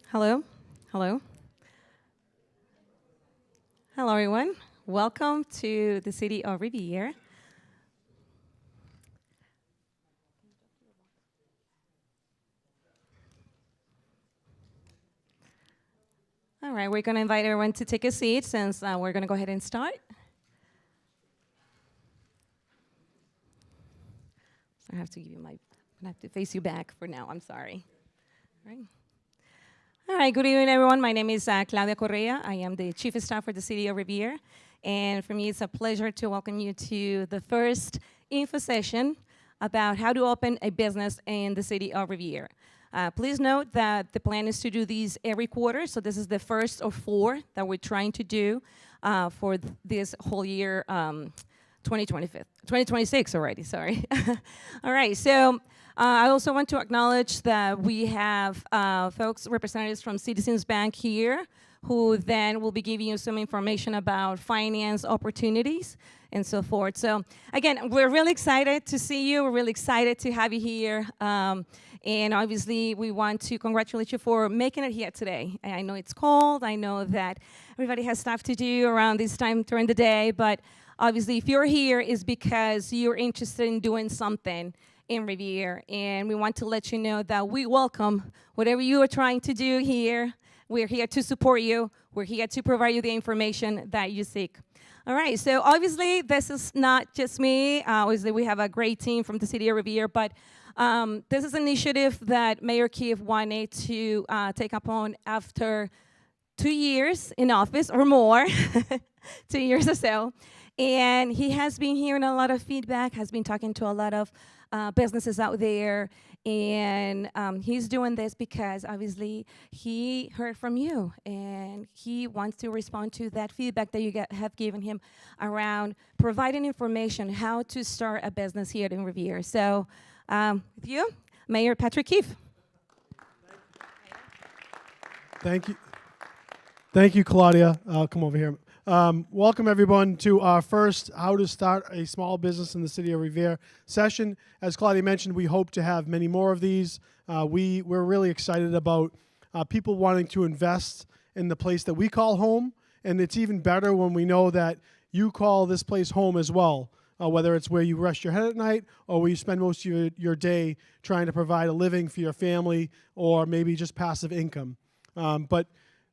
Hello. Hello. Hello, everyone. Welcome to the city of Revere. All right, we're going to invite everyone to take a seat since we're going to go ahead and start. So I have to give you I have to face you back for now. I'm sorry. All right. All right, good evening, everyone. My name is Claudia Correa. I am the Chief of Staff for the City of Revere. And for me, it's a pleasure to welcome you to the first info session about how to open a business in the City of Revere. Please note that the plan is to do these every quarter, so this is the first of four that we're trying to do for this whole year, 2026 already, sorry. All right, so I also want to acknowledge that we have folks, representatives from Citizens Bank here, who then will be giving you some information about finance opportunities and so forth. So again, we're really excited to see you. We're really excited to have you here. And obviously, we want to congratulate you for making it here today. I know it's cold. I know that everybody has stuff to do around this time during the day. But obviously, if you're here, it's because you're interested in doing something in Revere. And we want to let you know that we welcome whatever you are trying to do here. We're here to support you. We're here to provide you the information that you seek. All right, so obviously, this is not just me. Obviously, we have a great team from the city of Revere, but this is an initiative that Mayor Keefe wanted to take upon after 2 years in office or more, 2 years or so. And he has been hearing a lot of feedback, has been talking to a lot of businesses out there. And he's doing this because obviously he heard from you and he wants to respond to that feedback that you have given him around providing information how to start a business here in Revere. So with you, Mayor Patrick Keefe. Thank you. Thank you, Claudia. I'll come over here. Welcome, everyone, to our first How to Start a Small Business in the City of Revere session. As Claudia mentioned, we hope to have many more of these. We're really excited about people wanting to invest in the place that we call home, and it's even better when we know that you call this place home as well, whether it's where you rest your head at night or where you spend most of your day trying to provide a living for your family or maybe just passive income. But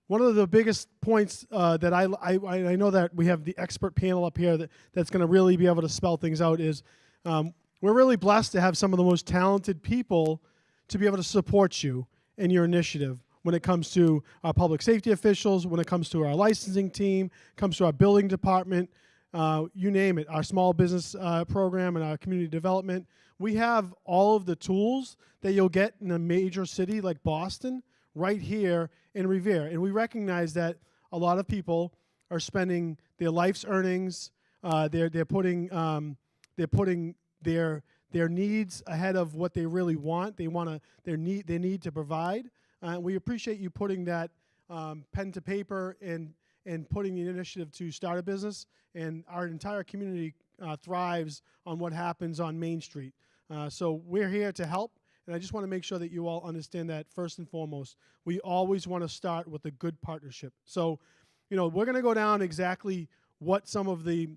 one of the biggest points that I know that we have the expert panel up here that's going to really be able to spell things out is we're really blessed to have some of the most talented people to be able to support you in your initiative when it comes to our public safety officials, when it comes to our licensing team, comes to our building department, you name it, our small business program and our community development. We have all of the tools that you'll get in a major city like Boston right here in Revere. And we recognize that a lot of people are spending their life's earnings, they're putting their needs ahead of what they really want. They need to provide. We appreciate you putting that pen to paper and putting the initiative to start a business. And our entire community thrives on what happens on Main Street. So we're here to help. And I just want to make sure that you all understand that first and foremost, we always want to start with a good partnership. So, we're going to go down exactly what some of the,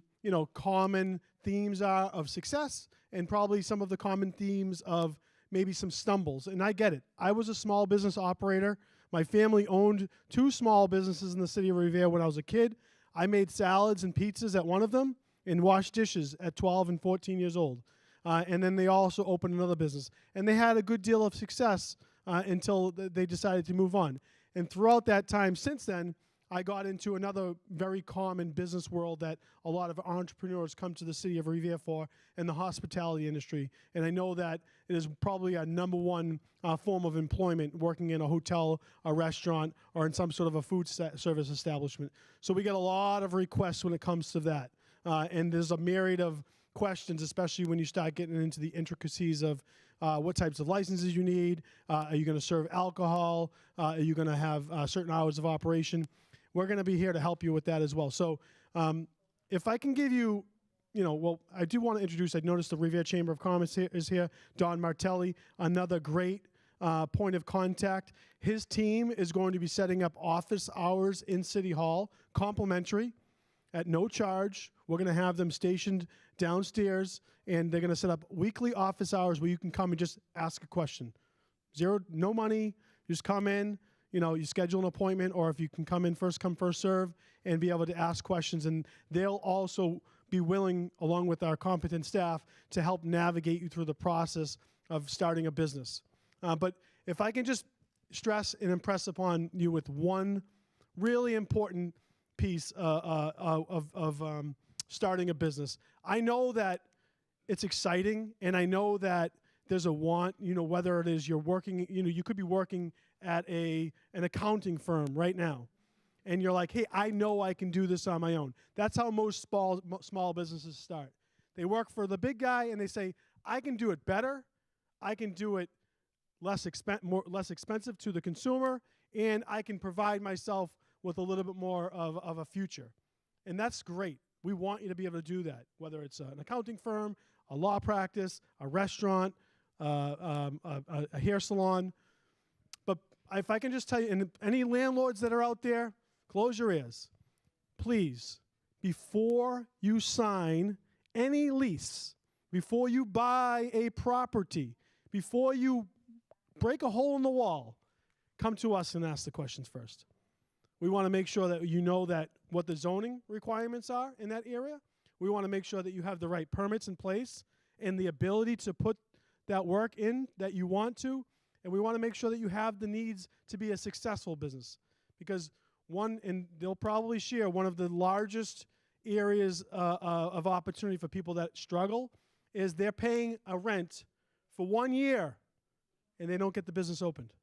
common themes are of success and probably some of the common themes of maybe some stumbles. And I get it. I was a small business operator. My family owned 2 small businesses in the city of Revere when I was a kid. I made salads and pizzas at one of them and washed dishes at 12 and 14 years old. And then they also opened another business. And they had a good deal of success until they decided to move on. And throughout that time since then, I got into another very common business world that a lot of entrepreneurs come to the city of Revere for, in the hospitality industry. And I know that it is probably a number one form of employment, working in a hotel, a restaurant, or in some sort of a food service establishment. So we get a lot of requests when it comes to that. And there's a myriad of questions, especially when you start getting into the intricacies of what types of licenses you need. Are you going to serve alcohol? Are you going to have certain hours of operation? We're going to be here to help you with that as well. So if I can give you, I do want to introduce, I noticed the Revere Chamber of Commerce is here, Don Martelli, another great point of contact. His team is going to be setting up office hours in City Hall, complimentary, at no charge. We're going to have them stationed downstairs, and they're going to set up weekly office hours where you can come and just ask a question. No money, just come in, you schedule an appointment, or if you can come in first come, first serve, and be able to ask questions. And they'll also be willing, along with our competent staff, to help navigate you through the process of starting a business. But if I can just stress and impress upon you with one really important piece of starting a business. I know that it's exciting, and I know that there's a want, whether it is you're working, you could be working at an accounting firm right now, and you're like, hey, I know I can do this on my own. That's how most small businesses start. They work for the big guy, and they say, I can do it better, I can do it less expensive to the consumer, and I can provide myself with a little bit more of a future. And that's great. We want you to be able to do that, whether it's an accounting firm, a law practice, a restaurant, a hair salon. But if I can just tell you, and any landlords that are out there, close your ears. Please, before you sign any lease, before you buy a property, before you break a hole in the wall, come to us and ask the questions first. We want to make sure that you know that what the zoning requirements are in that area. We want to make sure that you have the right permits in place and the ability to put that work in that you want to. And we want to make sure that you have the needs to be a successful business. Because and they'll probably share, one of the largest areas of opportunity for people that struggle is they're paying a rent for 1 year and they don't get the business opened.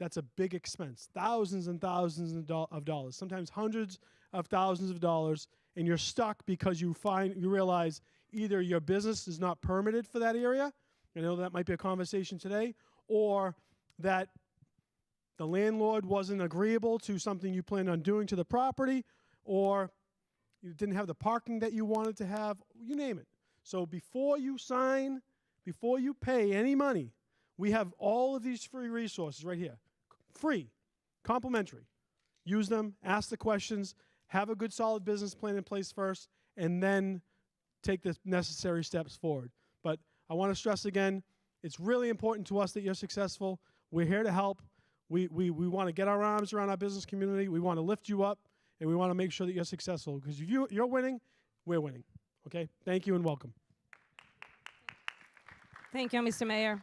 That's a big expense, thousands and thousands of dollars, sometimes hundreds of thousands of dollars, and you're stuck because you realize either your business is not permitted for that area, I know that might be a conversation today, or that the landlord wasn't agreeable to something you planned on doing to the property, or you didn't have the parking that you wanted to have, you name it. So before you sign, before you pay any money, we have all of these free resources right here. Free, complimentary. Use them, ask the questions, have a good solid business plan in place first, and then take the necessary steps forward. But I want to stress again, it's really important to us that you're successful. We're here to help. We want to get our arms around our business community. We want to lift you up, and we want to make sure that you're successful. Because if you're winning, we're winning. Okay? Thank you and welcome. Thank you, Mr. Mayor.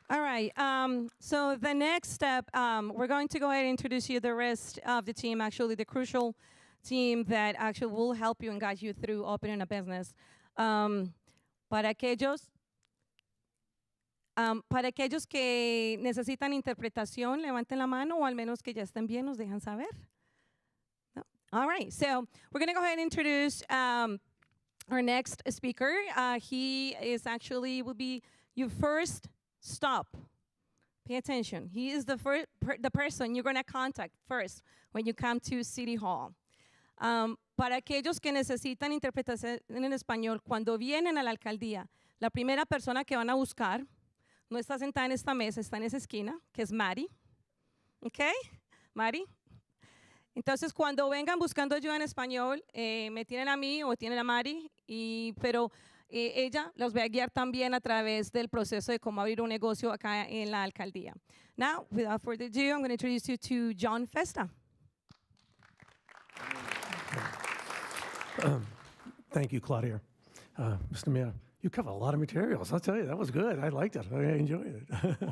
All right, so the next step, we're going to go ahead and introduce you the rest of the team, actually the crucial team that actually will help you and guide you through opening a business. Para aquellos que necesitan interpretación, levanten la mano, o al menos que ya estén bien, nos dejan saber. No? All right, so we're going to go ahead and introduce our next speaker. He is actually, will be your first stop. Pay attention. He is the person you're going to contact first when you come to City Hall. Para aquellos que necesitan interpretación en español, cuando vienen a la alcaldía, la primera persona que van a buscar no está sentada en esta mesa, está en esa esquina, que es Mari. ¿Ok? Mari. Entonces, cuando vengan buscando ayuda en español, me tienen a mí o tienen a Mari, pero ella los va a guiar también a través del proceso de cómo abrir un negocio acá en la alcaldía. Now, without further ado, I'm going to introduce you to John Festa. Thank you, Claudia. Mr. Mayor, you covered a lot of materials. I'll tell you, that was good. I liked it. I enjoyed it.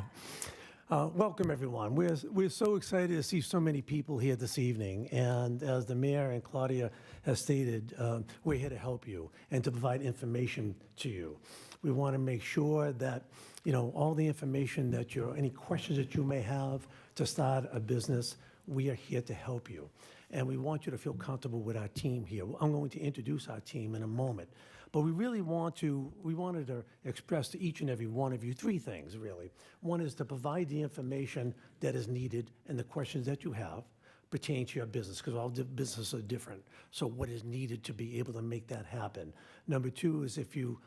Welcome, everyone. We're so excited to see so many people here this evening. And as the mayor and Claudia has stated, we're here to help you and to provide information to you. We want to make sure that, all the information that any questions that you may have to start a business, we are here to help you. And we want you to feel comfortable with our team here. I'm going to introduce our team in a moment. But we wanted to express to each and every one of you three things, really. One is to provide the information that is needed and the questions that you have pertain to your business, because all businesses are different. So what is needed to be able to make that happen? Number two is if you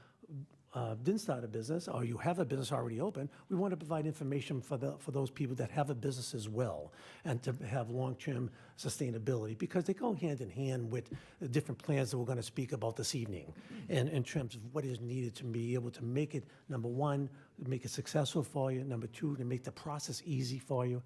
didn't start a business, or you have a business already open, we want to provide information for those people that have a business as well, and to have long-term sustainability, because they go hand in hand with the different plans that we're going to speak about this evening, and in terms of what is needed to be able to make it, number one, make it successful for you, number two, to make the process easy for you.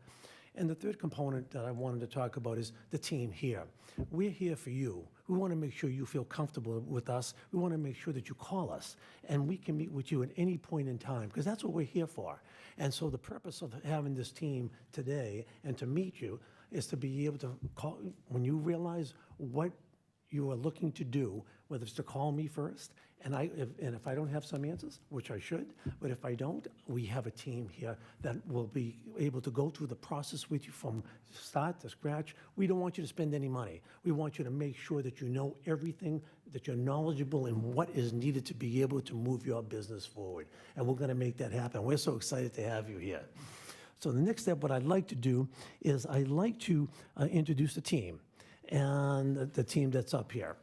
And the third component that I wanted to talk about is the team here. We're here for you. We want to make sure you feel comfortable with us. We want to make sure that you call us, and we can meet with you at any point in time, because that's what we're here for. And so the purpose of having this team today and to meet you is to be able to call, when you realize what you are looking to do, whether it's to call me first, and if I don't have some answers, which I should, but if I don't, we have a team here that will be able to go through the process with you from start to scratch. We don't want you to spend any money. We want you to make sure that you know everything, that you're knowledgeable in what is needed to be able to move your business forward. And we're going to make that happen. We're so excited to have you here. So the next step, what I'd like to do is I'd like to introduce the team, and the team that's up here.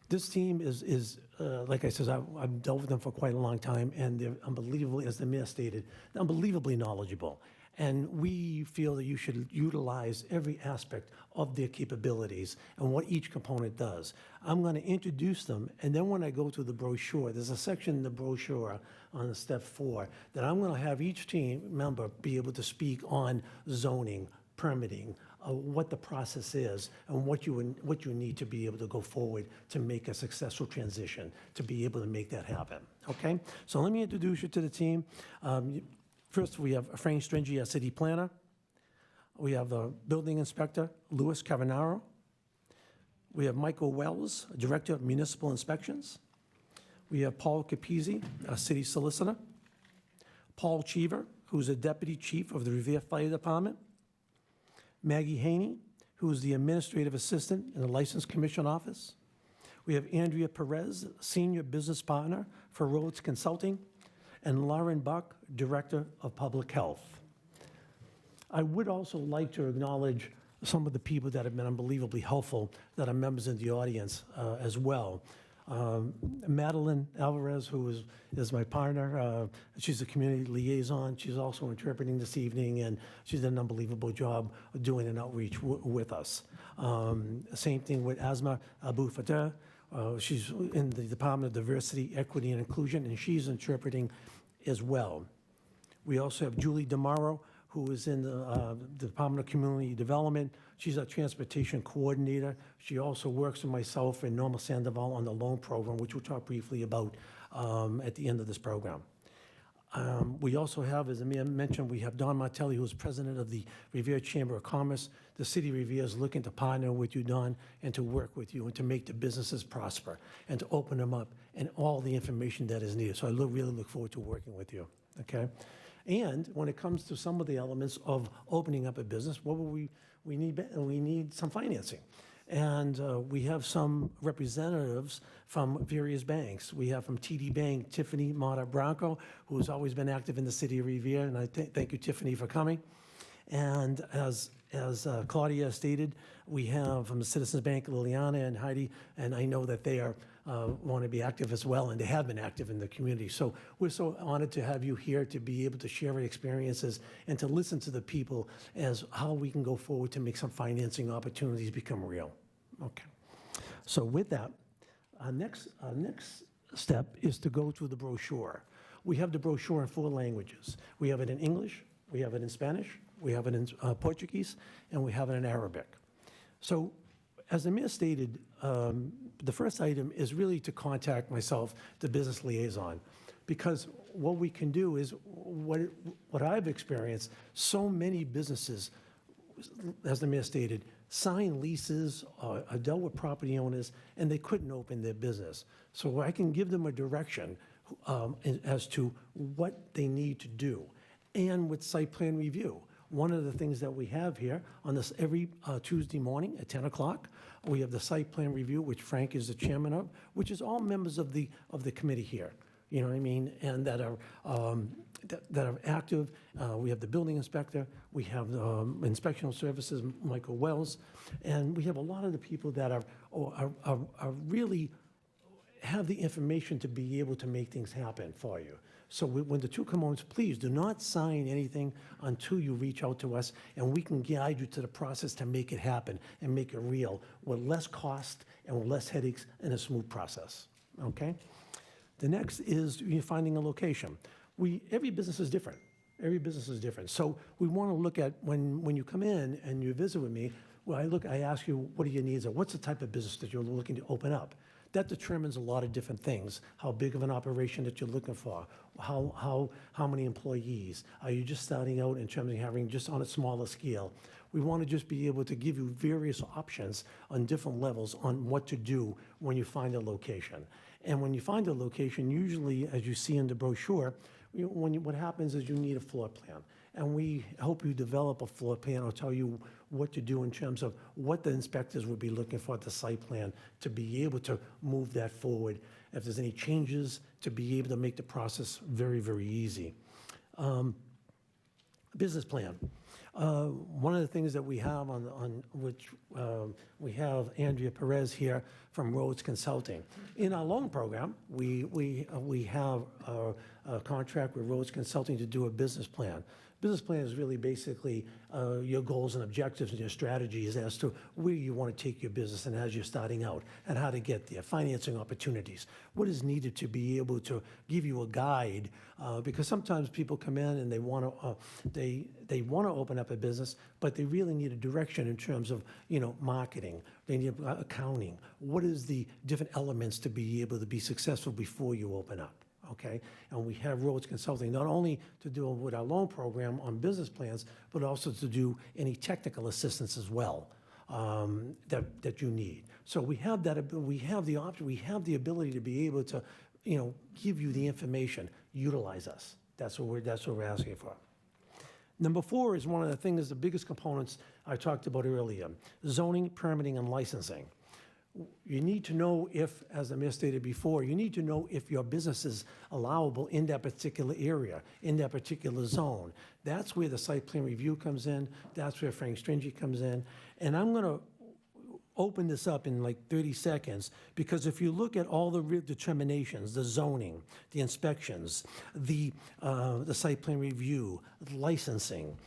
This team is like I said, I've dealt with them for quite a long time, and they're unbelievably, as the mayor stated, unbelievably knowledgeable. And we feel that you should utilize every aspect of their capabilities and what each component does. I'm going to introduce them, and then when I go to the brochure, there's a section in the brochure on step 4 that I'm going to have each team member be able to speak on zoning, permitting, what the process is, and what you need to be able to go forward to make a successful transition, to be able to make that happen, okay? So let me introduce you to the team. First, we have Frank Stringy, our city planner. We have the building inspector, Louis Cavanaro. We have Michael Wells, Director of Municipal Inspections. We have Paul Capizzi, our city solicitor. Paul Cheever, who's a Deputy Chief of the Revere Fire Department. Maggie Haney, who is the Administrative Assistant in the License Commission Office. We have Andrea Perez, Senior Business Partner for Roads Consulting, and Lauren Buck, Director of Public Health. I would also like to acknowledge some of the people that have been unbelievably helpful that are members in the audience as well. Madeline Alvarez, who is my partner, she's a community liaison. She's also interpreting this evening, and she's done an unbelievable job of doing an outreach with us. Same thing with Asma Abu Fateh. She's in the Department of Diversity, Equity, and Inclusion, and she's interpreting as well. We also have Julie DeMauro, who is in the Department of Community Development. She's our transportation coordinator. She also works with myself and Norma Sandoval on the loan program, which we'll talk briefly about at the end of this program. We also have, as Amir mentioned, we have Don Martelli, who is president of the Revere Chamber of Commerce. The city of Revere is looking to partner with you, Don, and to work with you and to make the businesses prosper and to open them up and all the information that is needed. So I really look forward to working with you, okay? And when it comes to some of the elements of opening up a business, what will we need? We need some financing. And we have some representatives from various banks. We have from TD Bank, Tiffany Mata Branco, who's always been active in the city of Revere, and I thank you, Tiffany, for coming. And as Claudia stated, we have from the Citizens Bank, Liliana and Heidi, and I know that they want to be active as well, and they have been active in the community. So we're so honored to have you here to be able to share our experiences and to listen to the people as how we can go forward to make some financing opportunities become real. Okay. So with that, our next step is to go to the brochure. We have the brochure in 4 languages. We have it in English, we have it in Spanish, we have it in Portuguese, and we have it in Arabic. So as Amir stated, the first item is really to contact myself, the business liaison, because what we can do is, what I've experienced, so many businesses, as the mayor stated, sign leases, dealt with property owners, and they couldn't open their business. So I can give them a direction as to what they need to do. And with site plan review, one of the things that we have here on this every Tuesday morning at 10 o'clock, we have the site plan review, which Frank is the chairman of, which is all members of the committee here. You know what I mean? And that are active. We have the building inspector. We have inspectional services, Michael Wells, and we have a lot of the people that are really have the information to be able to make things happen for you. So when the two components, please do not sign anything until you reach out to us, and we can guide you to the process to make it happen and make it real with less cost and with less headaches and a smooth process, okay? The next is you're finding a location. Every business is different. Every business is different. So we want to look at when you come in and you visit with me, well, I ask you, what are your needs? Or what's the type of business that you're looking to open up? That determines a lot of different things. How big of an operation that you're looking for? How many employees? Are you just starting out in terms of having just on a smaller scale? We want to just be able to give you various options on different levels on what to do when you find a location. And when you find a location, usually, as you see in the brochure, what happens is you need a floor plan. And we help you develop a floor plan or tell you what to do in terms of what the inspectors would be looking for at the site plan to be able to move that forward. If there's any changes, to be able to make the process very, very easy. Business plan. One of the things that we have on which we have Andrea Perez here from Rhodes Consulting. In our loan program, we have a contract with Rhodes Consulting to do a business plan. Business plan is really basically your goals and objectives and your strategies as to where you want to take your business and as you're starting out and how to get there, financing opportunities, what is needed to be able to give you a guide, because sometimes people come in and they want to open up a business, but they really need a direction in terms of marketing. They need accounting. What is the different elements to be able to be successful before you open up? Okay, and we have Rhodes Consulting not only to do with our loan program on business plans, but also to do any technical assistance as well that you need. So we have that. We have the option. We have the ability to be able to, give you the information. Utilize us. That's what we're asking for. Number 4 is one of the things, the biggest components I talked about earlier: zoning, permitting, and licensing. You need to know if, as the mayor stated before, you need to know if your business is allowable in that particular area, in that particular zone. That's where the site plan review comes in. That's where Frank Stringy comes in. And I'm going to open this up in like 30 seconds, because if you look at all the determinations, the zoning, the inspections, the site plan review, licensing,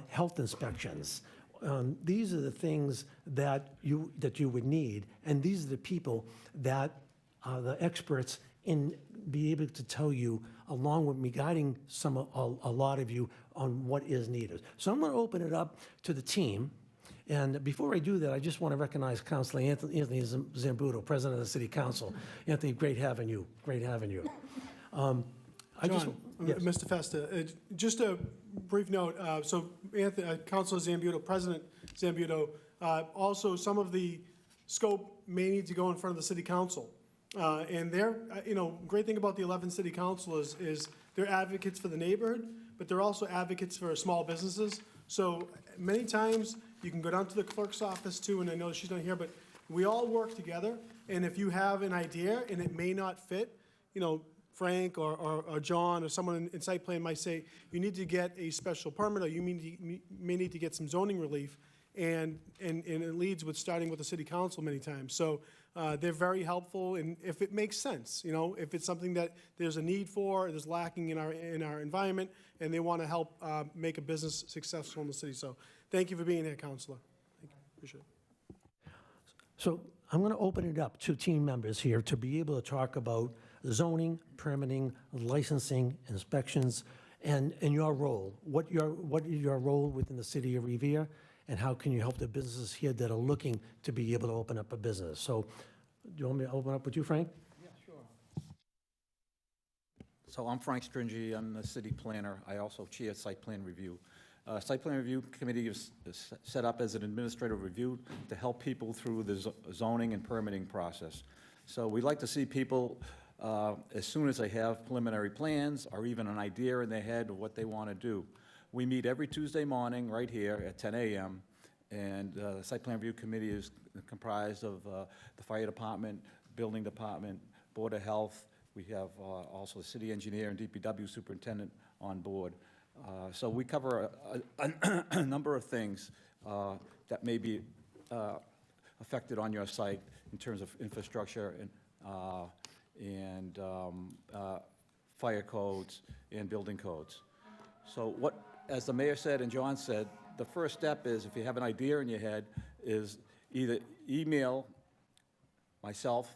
health inspections, these are the things that you would need, and these are the people that are the experts in be able to tell you, along with me guiding a lot of you on what is needed. So I'm going to open it up to the team, and before I do that, I just want to recognize Councilor Anthony Zambuto, President of the City Council. Anthony, great having you. Great having you. John, yes. Mr. Festa, just a brief note. So Anthony, Councilor Zambuto, President Zambuto, also some of the scope may need to go in front of the City Council. And they're, great thing about the 11 City Council is they're advocates for the neighborhood, but they're also advocates for small businesses. So many times you can go down to the clerk's office too, and I know she's not here, but we all work together. And if you have an idea and it may not fit, Frank or John or someone in site plan might say, you need to get a special permit, or you may need to get some zoning relief, and it leads with starting with the City Council many times. So they're very helpful, and if it makes sense, if it's something that there's a need for, there's lacking in our environment, and they want to help make a business successful in the city. So thank you for being here, Councilor. Thank you. Appreciate it. So I'm going to open it up to team members here to be able to talk about zoning, permitting, licensing, inspections, and your role. What is your role within the city of Revere, and how can you help the businesses here that are looking to be able to open up a business? So do you want me to open up with you, Frank? Yeah, sure. So I'm Frank Stringy. I'm the city planner. I also chair site plan review. Site plan review committee is set up as an administrative review to help people through the zoning and permitting process. So we like to see people as soon as they have preliminary plans or even an idea in their head of what they want to do. We meet every Tuesday morning right here at 10 a.m. and the site plan review committee is comprised of the fire department, building department, board of health. We have also the city engineer and DPW superintendent on board. So we cover a number of things that may be affected on your site in terms of infrastructure and and fire codes and building codes. So what, as the mayor said and John said, the first step is, if you have an idea in your head, is either email myself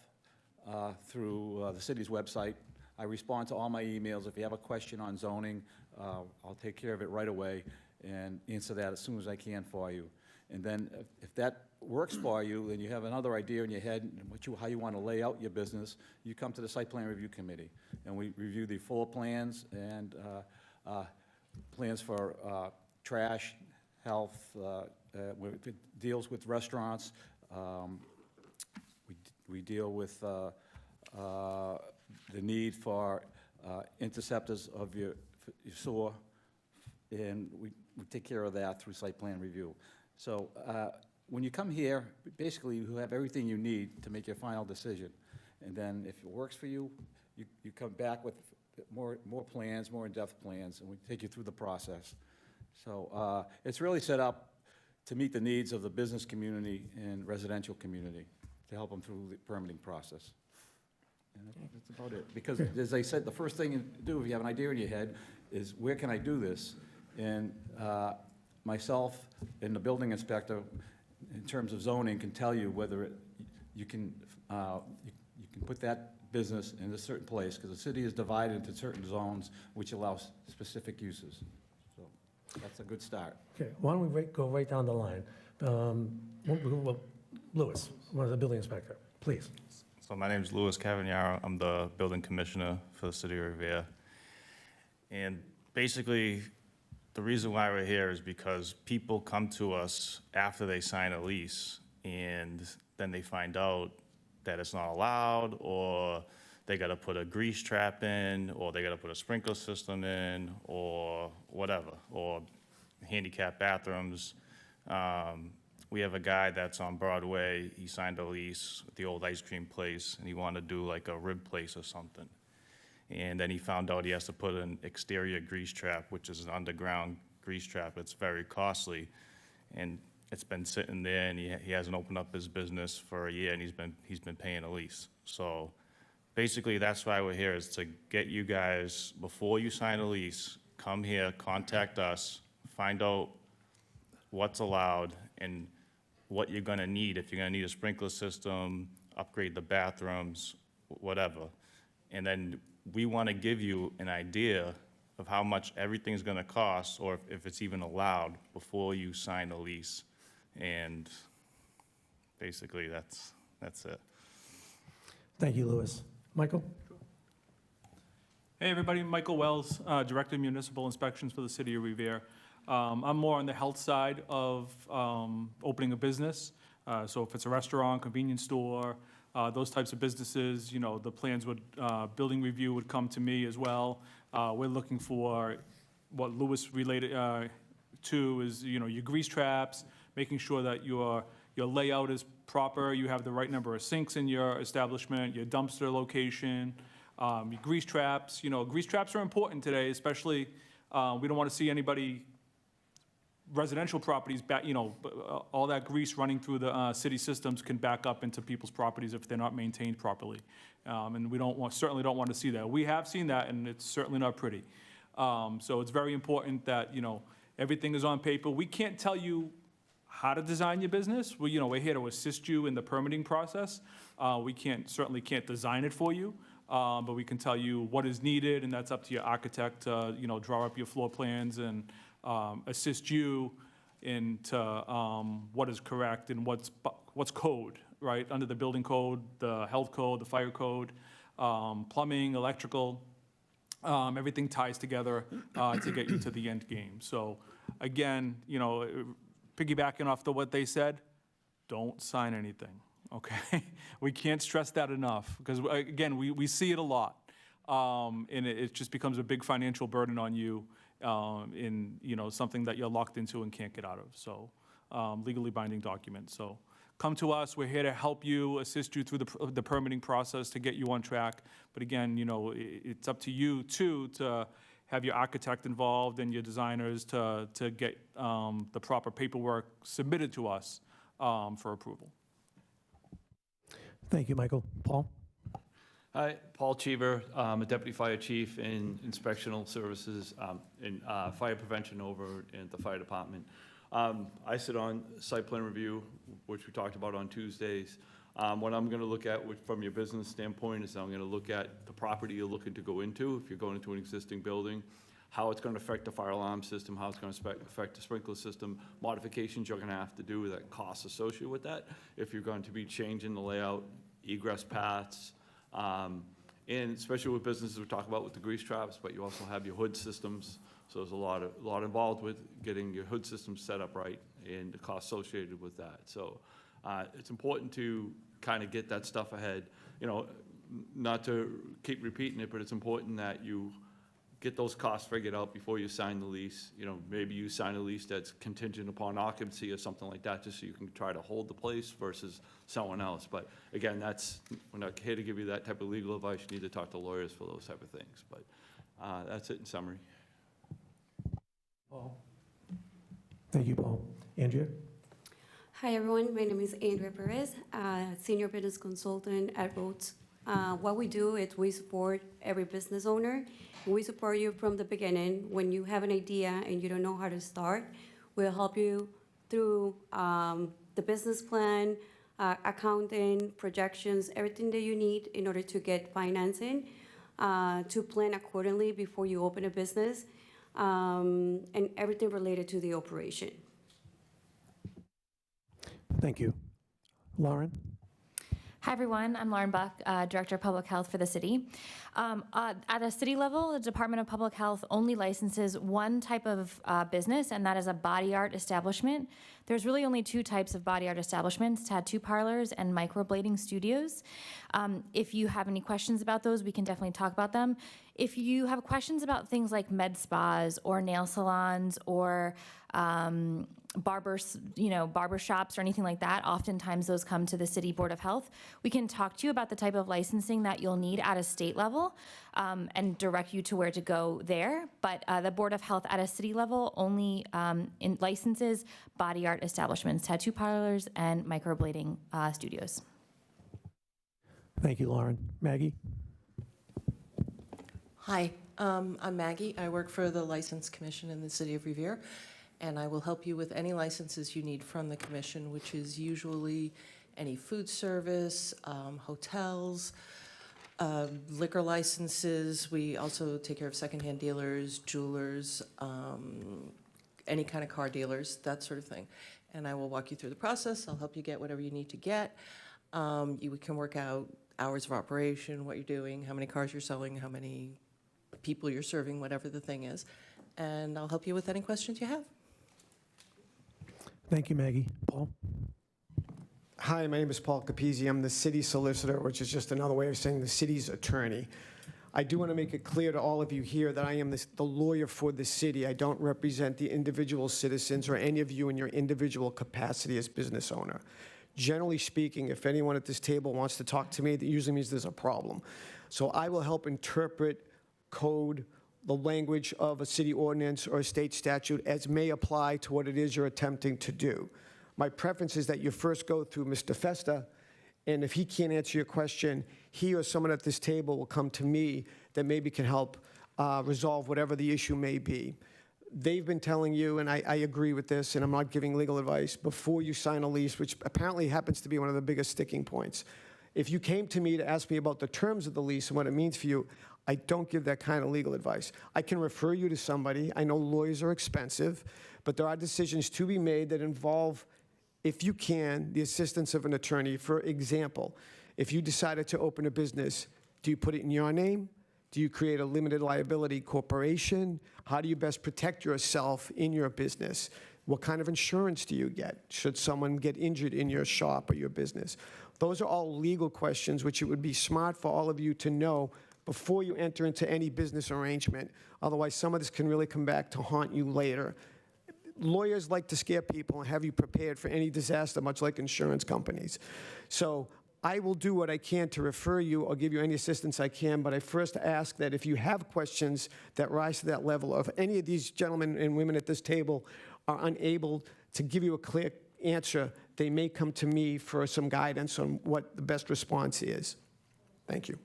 through the city's website. I respond to all my emails. If you have a question on zoning, I'll take care of it right away and answer that as soon as I can for you. And then if that works for you, and you have another idea in your head and how you want to lay out your business, you come to the Site Plan Review Committee, and we review the full plans and plans for trash, health, it deals with restaurants. We deal with the need for interceptors of your sewer, and we take care of that through site plan review. So when you come here, basically you have everything you need to make your final decision. And then if it works for you, you come back with more plans, more in-depth plans, and we take you through the process. So it's really set up to meet the needs of the business community and residential community, to help them through the permitting process. And that's about it. Because, as I said, the first thing you do if you have an idea in your head is, where can I do this? And myself and the building inspector, in terms of zoning, can tell you whether you can put that business in a certain place, because the city is divided into certain zones which allows specific uses. So that's a good start. Okay, why don't we go right down the line? Lewis, one of the building inspector, please. So my name is Louis Cavagnaro. I'm the building commissioner for the city of Revere. And basically, the reason why we're here is because people come to us after they sign a lease, and then they find out that it's not allowed, or they got to put a grease trap in, or they got to put a sprinkler system in, or whatever, or handicap bathrooms. We have a guy that's on Broadway. He signed a lease with the old ice cream place, and he wanted to do like a rib place or something. And then he found out he has to put an exterior grease trap, which is an underground grease trap. It's very costly, and it's been sitting there, and he hasn't opened up his business for a year, and he's been paying a lease. So basically, that's why we're here, is to get you guys, before you sign a lease, come here, contact us, find out what's allowed and what you're gonna need. If you're gonna need a sprinkler system, upgrade the bathrooms, whatever. And then we wanna give you an idea of how much everything's gonna cost, or if it's even allowed, before you sign a lease. And basically, that's it. Thank you, Lewis. Michael? Hey, everybody, Michael Wells, Director of Municipal Inspections for the City of Revere. I'm more on the health side of opening a business. So if it's a restaurant, convenience store, those types of businesses, you know, the plans would, building review would come to me as well. We're looking for what Lewis related to is, you know, your grease traps, making sure that your layout is proper, you have the right number of sinks in your establishment, your dumpster location, your grease traps. You know, grease traps are important today, especially, we don't want to see anybody, residential properties, you know, all that grease running through the city systems can back up into people's properties if they're not maintained properly. And we certainly don't want to see that. We have seen that, and it's certainly not pretty. So it's very important that, you know, everything is on paper. We can't tell you how to design your business. We're here to assist you in the permitting process. We certainly can't design it for you, but we can tell you what is needed, and that's up to your architect to, you know, draw up your floor plans and assist you into what is correct and what's code, right? Under the building code, the health code, the fire code, plumbing, electrical, everything ties together to get you to the end game. So again, you know, piggybacking off what they said, don't sign anything, okay? We can't stress that enough, because again, we see it a lot. And it just becomes a big financial burden on you, in, you know, something that you're locked into and can't get out of. So legally binding documents. So come to us. We're here to help you, assist you through the permitting process to get you on track. But again, you know, it's up to you too to have your architect involved and your designers to get the proper paperwork submitted to us for approval. Thank you, Michael. Paul? Hi, Paul Cheever. I'm a deputy fire chief in inspectional services in fire prevention over at the fire department. I sit on site plan review, which we talked about on Tuesdays. What I'm going to look at from your business standpoint is I'm going to look at the property you're looking to go into, if you're going into an existing building, how it's going to affect the fire alarm system, how it's going to affect the sprinkler system, modifications you're going to have to do, that costs associated with that, if you're going to be changing the layout, egress paths, and especially with businesses we talk about with the grease traps, but you also have your hood systems. So there's a lot involved with getting your hood system set up right and the cost associated with that. So it's important to kind of get that stuff ahead. You know, not to keep repeating it, but it's important that you get those costs figured out before you sign the lease. You know, maybe you sign a lease that's contingent upon occupancy or something like that, just so you can try to hold the place versus someone else. But again, we're not here to give you that type of legal advice. You need to talk to lawyers for those type of things. But that's it in summary. Paul? Thank you, Paul. Andrea? Hi, everyone. My name is Andrea Perez, Senior Business Consultant at Rhodes. What we do is we support every business owner. We support you from the beginning. When you have an idea and you don't know how to start, we'll help you through the business plan, accounting, projections, everything that you need in order to get financing, to plan accordingly before you open a business, and everything related to the operation. Thank you. Lauren? Hi, everyone. I'm Lauren Buck, Director of Public Health for the city. At a city level, the Department of Public Health only licenses one type of business, and that is a body art establishment. There's really only two types of body art establishments: tattoo parlors and microblading studios. If you have any questions about those, we can definitely talk about them. If you have questions about things like med spas or nail salons or barber shops or anything like that, oftentimes those come to the City Board of Health. We can talk to you about the type of licensing that you'll need at a state level and direct you to where to go there. But the Board of Health at a city level only licenses body art establishments, tattoo parlors, and microblading studios. Thank you, Lauren. Maggie? Hi, I'm Maggie. I work for the License Commission in the City of Revere, and I will help you with any licenses you need from the commission, which is usually any food service, hotels, liquor licenses. We also take care of secondhand dealers, jewelers, any kind of car dealers, that sort of thing. And I will walk you through the process. I'll help you get whatever you need to get. You can work out hours of operation, what you're doing, how many cars you're selling, how many people you're serving, whatever the thing is. And I'll help you with any questions you have. Thank you, Maggie. Paul? Hi, my name is Paul Capizzi. I'm the city solicitor, which is just another way of saying the city's attorney. I do want to make it clear to all of you here that I am the lawyer for the city. I don't represent the individual citizens or any of you in your individual capacity as business owner. Generally speaking, if anyone at this table wants to talk to me, that usually means there's a problem. So I will help interpret code, the language of a city ordinance or a state statute as may apply to what it is you're attempting to do. My preference is that you first go through Mr. Festa, and if he can't answer your question, he or someone at this table will come to me that maybe can help resolve whatever the issue may be. They've been telling you, and I agree with this, and I'm not giving legal advice, before you sign a lease, which apparently happens to be one of the biggest sticking points. If you came to me to ask me about the terms of the lease and what it means for you, I don't give that kind of legal advice. I can refer you to somebody. I know lawyers are expensive, but there are decisions to be made that involve, if you can, the assistance of an attorney. For example, if you decided to open a business, do you put it in your name? Do you create a limited liability corporation? How do you best protect yourself in your business? What kind of insurance do you get? Should someone get injured in your shop or your business? Those are all legal questions which it would be smart for all of you to know before you enter into any business arrangement. Otherwise, some of this can really come back to haunt you later. Lawyers like to scare people and have you prepared for any disaster, much like insurance companies. So I will do what I can to refer you or give you any assistance I can, but I first ask that if you have questions that rise to that level, or if any of these gentlemen and women at this table are unable to give you a clear answer, they may come to me for some guidance on what the best response is. Thank you.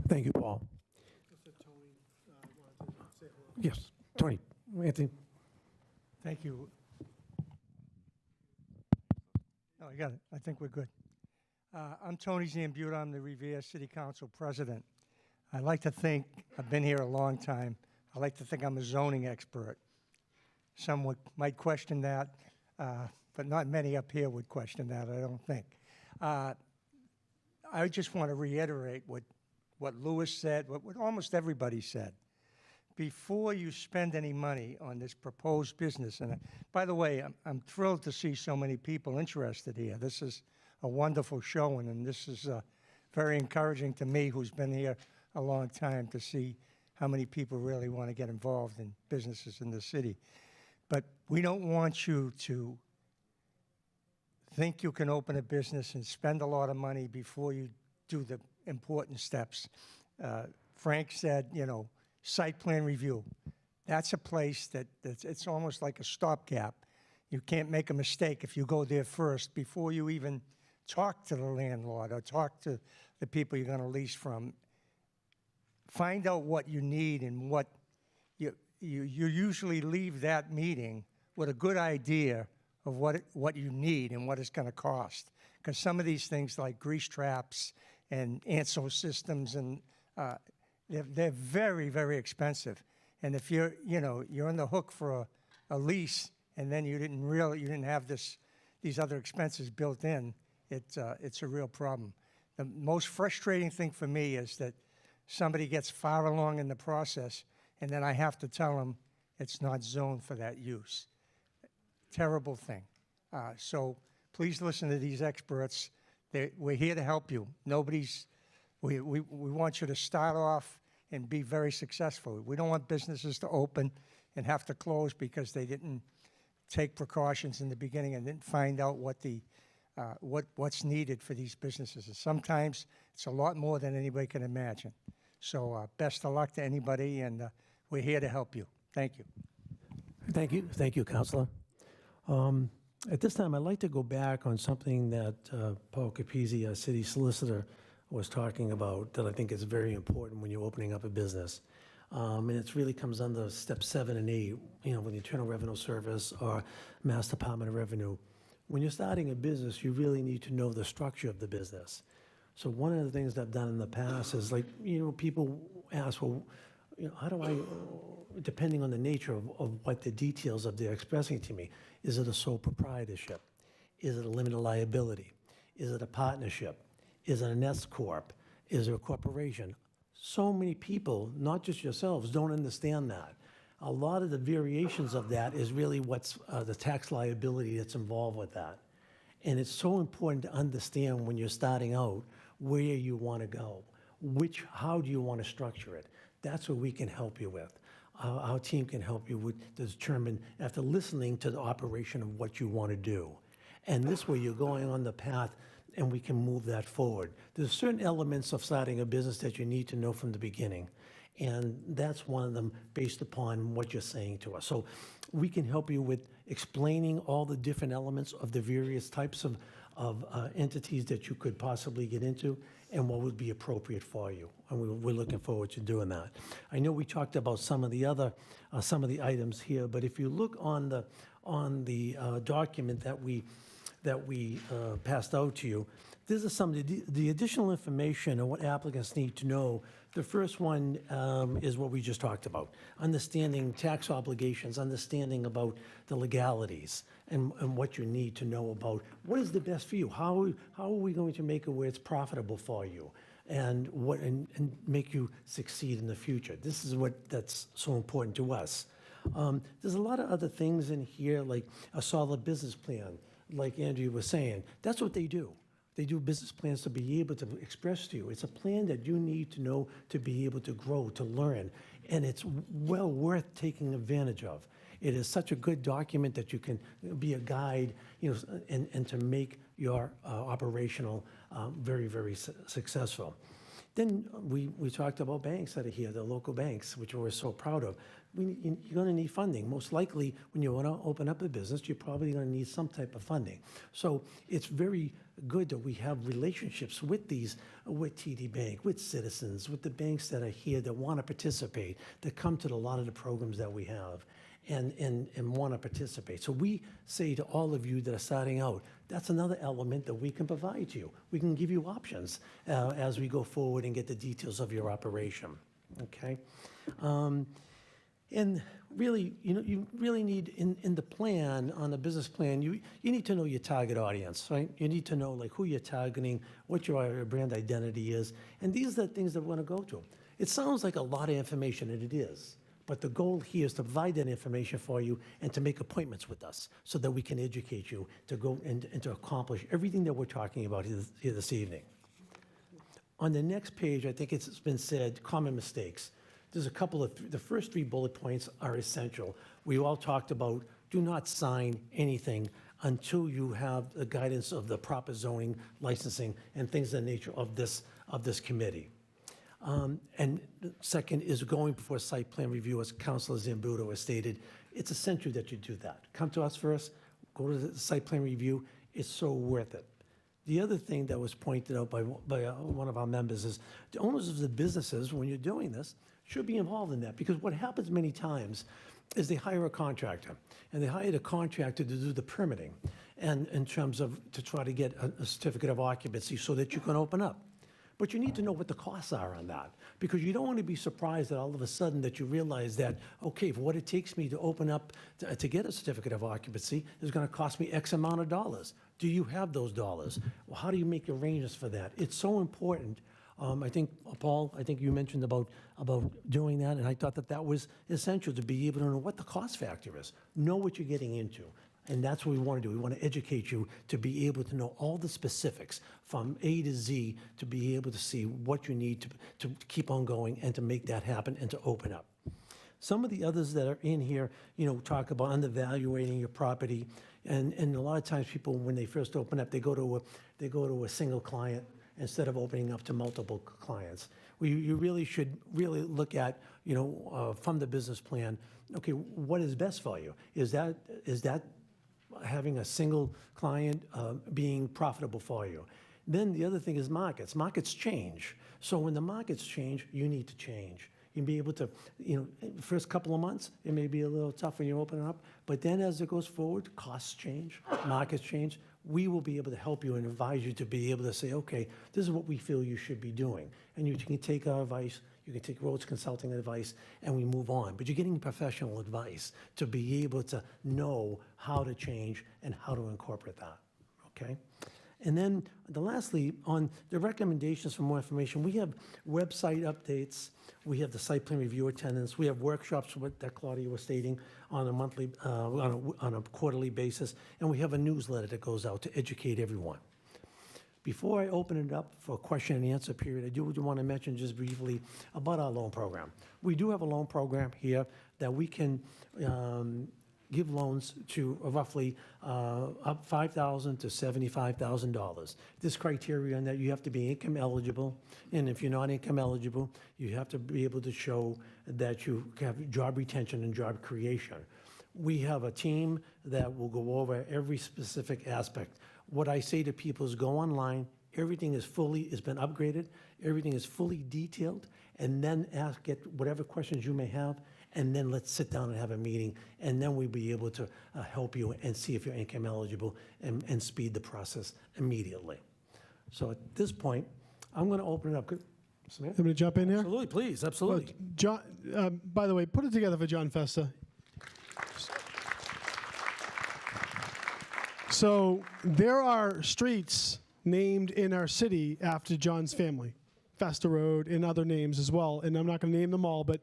Thank you, Paul. Yes, Tony, Anthony. Thank you. No, I got it. I think we're good. I'm Tony Zambuta. I'm the Revere City Council President. I like to think, I've been here a long time, I like to think I'm a zoning expert. Some might question that, but not many up here would question that, I don't think. I just want to reiterate what Louis said, what almost everybody said. Before you spend any money on this proposed business, and by the way, I'm thrilled to see so many people interested here. This is a wonderful showing, and this is very encouraging to me, who's been here a long time, to see how many people really want to get involved in businesses in the city. But we don't want you to think you can open a business and spend a lot of money before you do the important steps. Frank said, you know, site plan review. That's a place it's almost like a stopgap. You can't make a mistake if you go there first before you even talk to the landlord or talk to the people you're going to lease from. Find out what you need and what you usually leave that meeting with a good idea of what you need and what it's going to cost. Because some of these things like grease traps and ANSO systems and they're very, very expensive. And if you're on the hook for a lease and then you didn't have these other expenses built in, it's a real problem. The most frustrating thing for me is that somebody gets far along in the process and then I have to tell them it's not zoned for that use. Terrible thing. So please listen to these experts. We're here to help you. We want you to start off and be very successful. We don't want businesses to open and have to close because they didn't take precautions in the beginning and didn't find out what's needed for these businesses. And sometimes it's a lot more than anybody can imagine. So best of luck to anybody, and we're here to help you. Thank you. Thank you, Councilor. At this time, I'd like to go back on something that Paul Capizzi, our city solicitor, was talking about that I think is very important when you're opening up a business. And it really comes under step 7 and 8, with the Internal Revenue Service or Mass Department of Revenue. When you're starting a business, you really need to know the structure of the business. So one of the things that I've done in the past is people ask, well, how do I, depending on the nature of what the details of they're expressing to me, is it a sole proprietorship? Is it a limited liability? Is it a partnership? Is it an S Corp? Is it a corporation? So many people, not just yourselves, don't understand that. A lot of the variations of that is really what's the tax liability that's involved with that. And it's so important to understand when you're starting out where you want to go, how do you want to structure it. That's what we can help you with. Our team can help you with to determine, after listening to the operation of what you want to do. And this way you're going on the path and we can move that forward. There's certain elements of starting a business that you need to know from the beginning. And that's one of them based upon what you're saying to us. So we can help you with explaining all the different elements of the various types of entities that you could possibly get into and what would be appropriate for you. And we're looking forward to doing that. I know we talked about some of the items here, but if you look on the document that we passed out to you, this is some of the additional information on what applicants need to know. The first one is what we just talked about, understanding tax obligations, understanding about the legalities, and what you need to know about what is the best for you. How are we going to make it where it's profitable for you, and make you succeed in the future. This is that's so important to us. There's a lot of other things in here, like a solid business plan, like Andrew was saying. That's what they do. They do business plans to be able to express to you. It's a plan that you need to know to be able to grow, to learn, and it's well worth taking advantage of. It is such a good document that you can be a guide, and to make your operational very, very successful. Then we talked about banks that are here, the local banks, which we're so proud of. You're going to need funding. Most likely, when you want to open up a business, you're probably going to need some type of funding. So it's very good that we have relationships with TD Bank, with Citizens, with the banks that are here that want to participate, that come to a lot of the programs that we have and want to participate. So we say to all of you that are starting out, that's another element that we can provide to you. We can give you options as we go forward and get the details of your operation, okay? And really, you really need, in the plan, on the business plan, you need to know your target audience, right? You need to know like who you're targeting, what your brand identity is, and these are the things that we're gonna go to. It sounds like a lot of information, and it is, but the goal here is to provide that information for you and to make appointments with us so that we can educate you to go and to accomplish everything that we're talking about here this evening. On the next page, I think it's been said, common mistakes. There's a couple of, the first 3 bullet points are essential. We all talked about do not sign anything until you have the guidance of the proper zoning, licensing, and things of the nature of this committee. And the second is going before site plan review, as Councilor Zambudo has stated. It's essential that you do that. Come to us first, go to the site plan review. It's so worth it. The other thing that was pointed out by one of our members is the owners of the businesses, when you're doing this, should be involved in that, because what happens many times is they hire a contractor, and they hire the contractor to do the permitting, and in terms of to try to get a certificate of occupancy so that you can open up. But you need to know what the costs are on that, because you don't want to be surprised that all of a sudden that you realize that, okay, for what it takes me to open up to get a certificate of occupancy is going to cost me X amount of dollars. Do you have those dollars? Well, how do you make arrangements for that? It's so important. I think, Paul, I think you mentioned about doing that, and I thought that was essential to be able to know what the cost factor is. Know what you're getting into. And that's what we want to do. We want to educate you to be able to know all the specifics from A to Z, to be able to see what you need to keep on going and to make that happen and to open up. Some of the others that are in here, talk about undervaluating your property. And a lot of times people, when they first open up, they go to a single client instead of opening up to multiple clients. You really should really look at, from the business plan, okay, what is best for you? Is that having a single client being profitable for you? Then the other thing is markets. Markets change. So when the markets change, you need to change. You'll be able to, first couple of months, it may be a little tough when you open it up, but then as it goes forward, costs change, markets change. We will be able to help you and advise you to be able to say, okay, this is what we feel you should be doing. And you can take our advice, you can take Rhodes Consulting advice, and we move on. But you're getting professional advice to be able to know how to change and how to incorporate that, okay? And then lastly, on the recommendations for more information, we have website updates, we have the site plan review attendance, we have workshops that Claudia was stating on a monthly, on a quarterly basis, and we have a newsletter that goes out to educate everyone. Before I open it up for a question and answer period, I do want to mention just briefly about our loan program. We do have a loan program here that we can give loans to roughly up $5,000 to $75,000. This criterion that you have to be income eligible, and if you're not income eligible, you have to be able to show that you have job retention and job creation. We have a team that will go over every specific aspect. What I say to people is go online, everything has been upgraded, everything is fully detailed, and then get whatever questions you may have, and then let's sit down and have a meeting, and then we'll be able to help you and see if you're income eligible and speed the process immediately. So at this point, I'm going to open it up. I'm going to jump in here. Absolutely, please, absolutely. Well, John, by the way, put it together for John Festa. So there are streets named in our city after John's family, Festa Road and other names as well, and I'm not going to name them all, but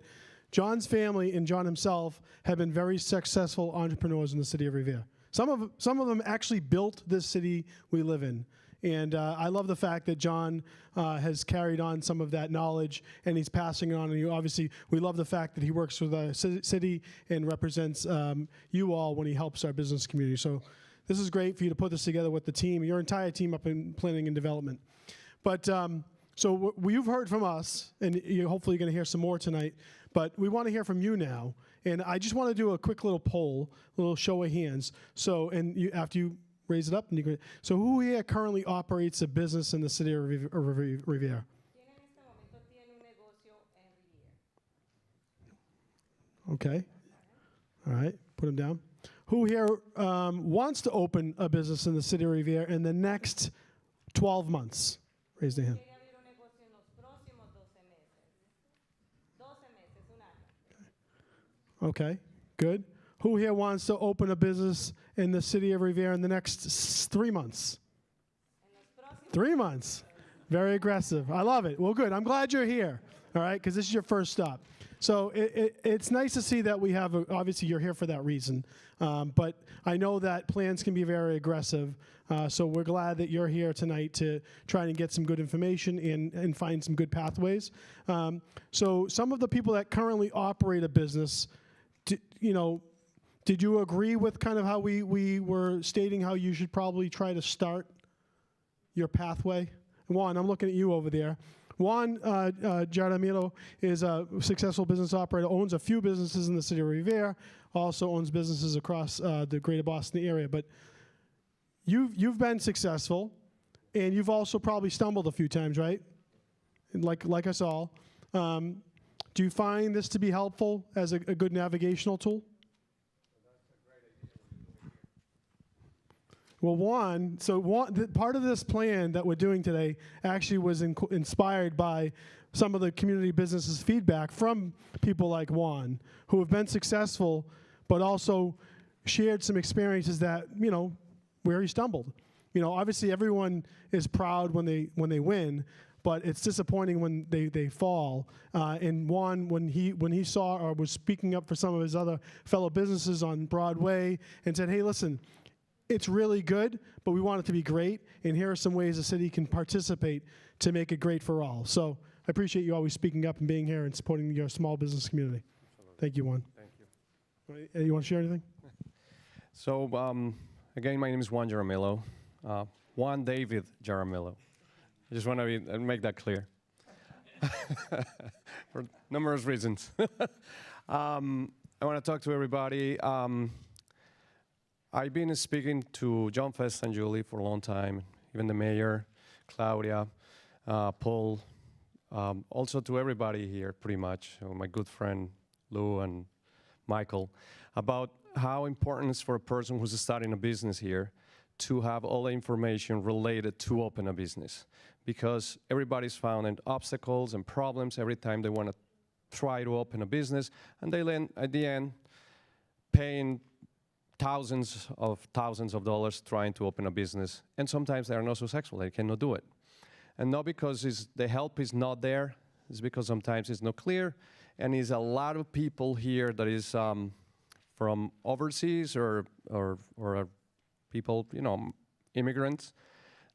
John's family and John himself have been very successful entrepreneurs in the city of Revere. Some of them actually built this city we live in. And I love the fact that John has carried on some of that knowledge and he's passing it on. And obviously, we love the fact that he works with the city and represents you all when he helps our business community. So this is great for you to put this together with the team, your entire team up in planning and development. But So you've heard from us, and you hopefully going to hear some more tonight, but we want to hear from you now. And I just want to do a quick little poll, a little show of hands. So, and after you raise it up, and you can, so who here currently operates a business in the city of Revere? Okay. All right. Put them down. Who here wants to open a business in the city of Revere in the next 12 months? Raise their hand. Okay. Good. Who here wants to open a business in the city of Revere in the next 3 months? 3 months. Very aggressive. I love it. Well, good. I'm glad you're here. All right, because this is your first stop. So it's nice to see that we have, obviously you're here for that reason, but I know that plans can be very aggressive, so we're glad that you're here tonight to try and get some good information and find some good pathways. So some of the people that currently operate a business, did you agree with kind of how we were stating how you should probably try to start your pathway? Juan, I'm looking at you over there. Juan Jaramillo is a successful business operator, owns a few businesses in the city of Revere, also owns businesses across the greater Boston area. But you've been successful, and you've also probably stumbled a few times, right? And like us all. Do you find this to be helpful as a good navigational tool? Well, part of this plan that we're doing today actually was inspired by some of the community businesses' feedback from people like Juan, who have been successful, but also shared some experiences that, where he stumbled. Obviously everyone is proud when they win, but it's disappointing when they fall. And Juan, when he saw or was speaking up for some of his other fellow businesses on Broadway and said, hey, listen, it's really good, but we want it to be great, and here are some ways the city can participate to make it great for all. So I appreciate you always speaking up and being here and supporting your small business community. Thank you, Juan. Thank you. You want to share anything? So, again, my name is Juan Jaramillo. Juan David Jaramillo. I just want to make that clear. For numerous reasons. I want to talk to everybody. I've been speaking to John Fest and Julie for a long time, even the mayor, Claudia, Paul, also to everybody here, pretty much, my good friend Lou and Michael, about how important it is for a person who's starting a business here to have all the information related to open a business. Because everybody's found obstacles and problems every time they want to try to open a business, and they end, at the end, paying thousands of dollars trying to open a business, and sometimes they are not successful, they cannot do it. And not because the help is not there, it's because sometimes it's not clear, and it's a lot of people here that is from overseas or people, immigrants,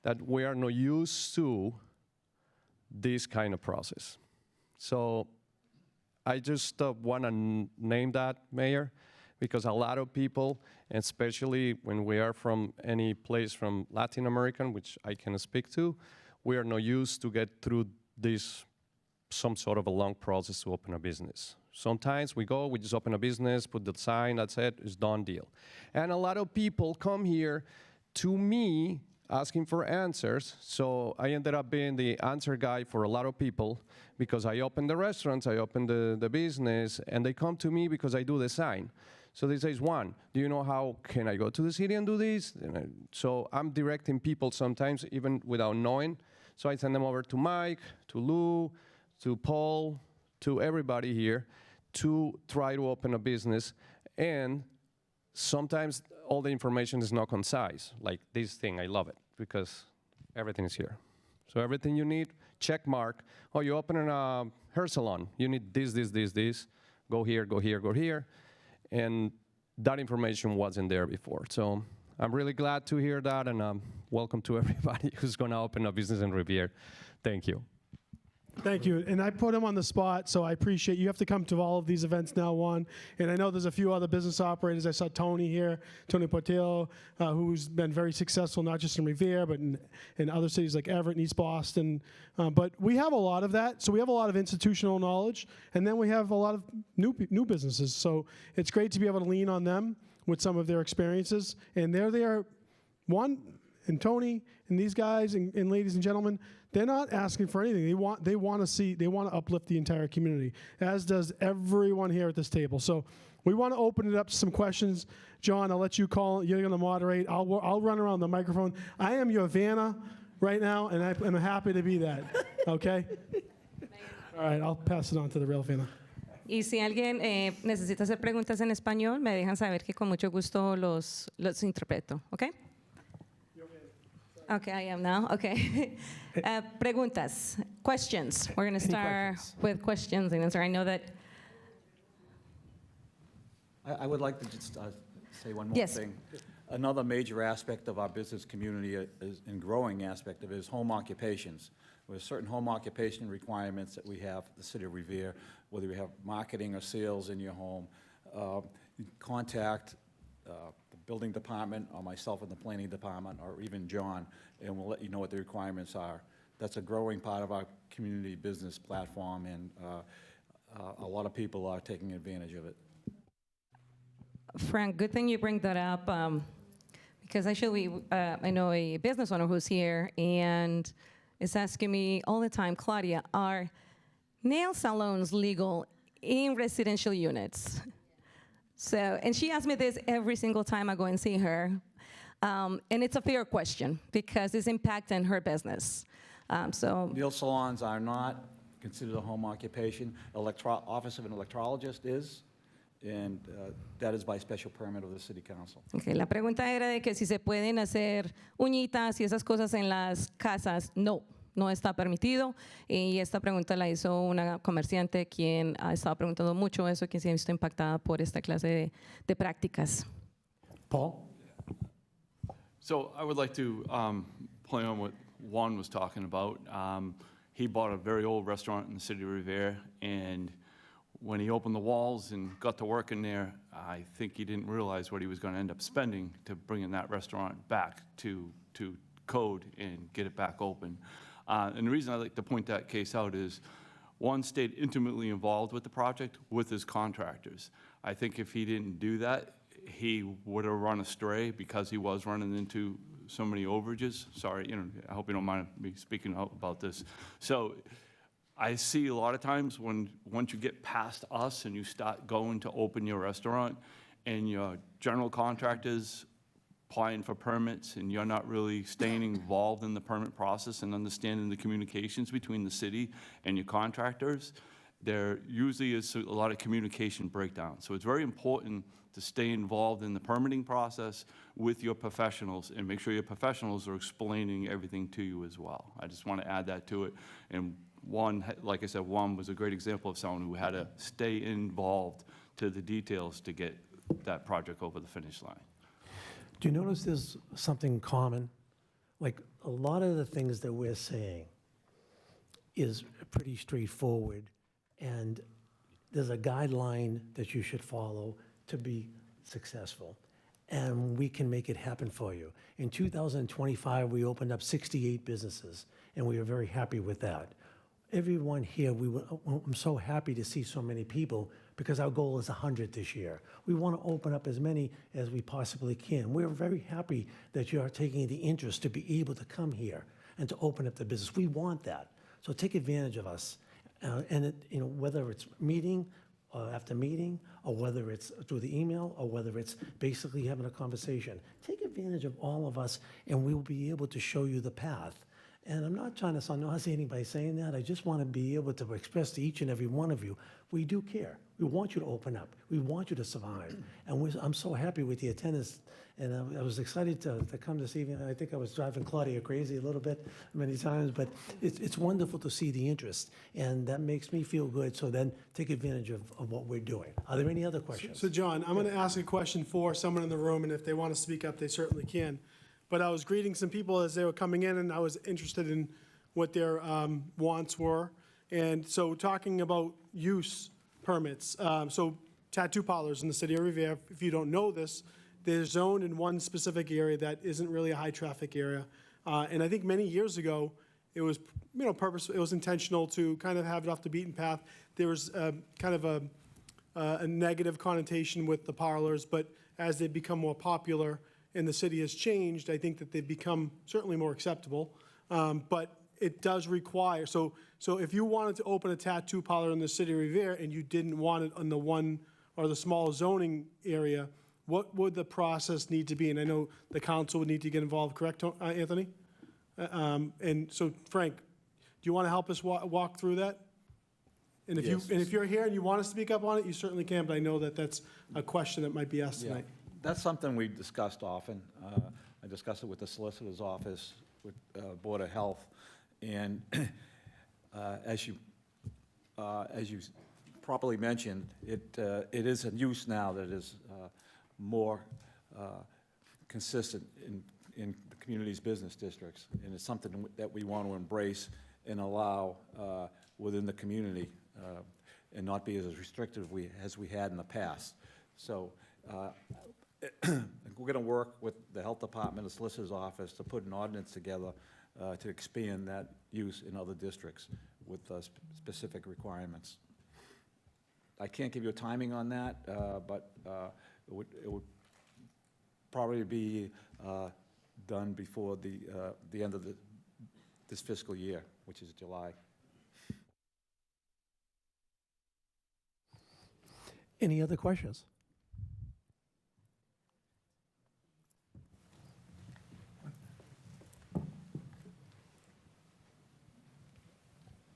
that we are not used to this kind of process. So I just want to name that, Mayor, because a lot of people, and especially when we are from any place from Latin American, which I can speak to, we are not used to get through this, some sort of a long process to open a business. Sometimes we just open a business, put the sign, that's it, it's done deal. And a lot of people come here to me asking for answers, so I ended up being the answer guy for a lot of people because I open the restaurants, I open the business, and they come to me because I do the sign. So they say, Juan, do you know how can I go to the city and do this? So I'm directing people sometimes even without knowing. So I send them over to Mike, to Lou, to Paul, to everybody here to try to open a business. And sometimes all the information is not concise. Like this thing, I love it because everything is here. So everything you need, check mark. Oh, you open a hair salon. You need this, this, this, this. Go here, go here, go here. And that information wasn't there before. So I'm really glad to hear that, and welcome to everybody who's going to open a business in Revere. Thank you. Thank you. And I put him on the spot, so I appreciate you have to come to all of these events now, Juan. And I know there's a few other business operators. I saw Tony here, Tony Portillo, who's been very successful, not just in Revere, but in other cities like Everett and East Boston. But we have a lot of that. So we have a lot of institutional knowledge, and then we have a lot of new businesses. So it's great to be able to lean on them with some of their experiences. And they're there, Juan and Tony and these guys and ladies and gentlemen, they're not asking for anything. They want to uplift the entire community, as does everyone here at this table. So we want to open it up to some questions. John, I'll let you call. You're going to moderate. I'll run around the microphone. I am your Vanna right now, and I'm happy to be that. Okay? All right, I'll pass it on to the real Vanna. Y si alguien necesita hacer preguntas en español, me dejan saber que con mucho gusto los interpreto. ¿Ok? Okay, I am now. Okay. Preguntas, questions. We're going to start with questions and answer. I know that. I would like to just say one more Yes. thing. Another major aspect of our business community and growing aspect of it is home occupations. There's certain home occupation requirements that we have at the City of Revere, whether you have marketing or sales in your home. You contact the building department or myself in the planning department or even John, and we'll let you know what the requirements are. That's a growing part of our community business platform, and a lot of people are taking advantage of it. Frank, good thing you bring that up, because actually I know a business owner who's here and is asking me all the time, Claudia, are nail salons legal in residential units? So, and she asks me this every single time I go and see her. And it's a fair question because it's impacting her business. Nail salons are not considered a home occupation. Office of an electrologist is, and that is by special permit of the City Council. Okay, la pregunta era de que si se pueden hacer uñitas y esas cosas en las casas. No, no está permitido. Y esta pregunta la hizo una comerciante quien ha estado preguntando mucho eso, quien se ha visto impactada por esta clase de prácticas. Paul? So I would like to play on what Juan was talking about. He bought a very old restaurant in the city of Revere, and when he opened the walls and got to work in there, I think he didn't realize what he was going to end up spending to bringing that restaurant back to code and get it back open. And the reason I like to point that case out is Juan stayed intimately involved with the project with his contractors. I think if he didn't do that, he would have run astray because he was running into so many overages. Sorry, I hope you don't mind me speaking out about this. So I see a lot of times once you get past us and you start going to open your restaurant and your general contractors applying for permits and you're not really staying involved in the permit process and understanding the communications between the city and your contractors, there usually is a lot of communication breakdown. So it's very important to stay involved in the permitting process with your professionals and make sure your professionals are explaining everything to you as well. I just want to add that to it. And Juan, like I said, Juan was a great example of someone who had to stay involved to the details to get that project over the finish line. Do you notice there's something common? Like a lot of the things that we're saying is pretty straightforward, and there's a guideline that you should follow to be successful, and we can make it happen for you. In 2025, we opened up 68 businesses, and we are very happy with that. Everyone here, I'm so happy to see so many people because our goal is 100 this year. We want to open up as many as we possibly can. We're very happy that you are taking the interest to be able to come here and to open up the business. We want that. So take advantage of us. Whether it's meeting after meeting, or whether it's through the email, or whether it's basically having a conversation. Take advantage of all of us, and we will be able to show you the path. And I'm not trying to sound nauseating by saying that. I just want to be able to express to each and every one of you, we do care. We want you to open up. We want you to survive. And I'm so happy with the attendance. And I was excited to come this evening. I think I was driving Claudia crazy a little bit many times, but it's wonderful to see the interest. And that makes me feel good. So then take advantage of what we're doing. Are there any other questions? So John, I'm going to ask a question for someone in the room, and if they want to speak up, they certainly can. But I was greeting some people as they were coming in, and I was interested in what their wants were. And so talking about use permits, so tattoo parlors in the city of Revere, if you don't know this, they're zoned in one specific area that isn't really a high-traffic area. And I think many years ago, it was, it was intentional to kind of have it off the beaten path. There was kind of a negative connotation with the parlors, but as they become more popular and the city has changed, I think that they've become certainly more acceptable. But it does require, so if you wanted to open a tattoo parlor in the city of Revere and you didn't want it on the one or the small zoning area, what would the process need to be? And I know the council would need to get involved, correct, Anthony? And so, Frank, do you want to help us walk through that? And if you're here and you want to speak up on it, you certainly can, but I know that that's a question that might be asked tonight. That's something we discussed often. I discussed it with the solicitor's office, with Board of Health, and as you properly mentioned, it is a use now that is more consistent in the community's business districts, and it's something that we want to embrace and allow within the community, and not be as restrictive as we had in the past. So we're going to work with the health department, the solicitor's office, to put an ordinance together to expand that use in other districts with specific requirements. I can't give you a timing on that, but it would probably be done before the end of this fiscal year, which is July. Any other questions?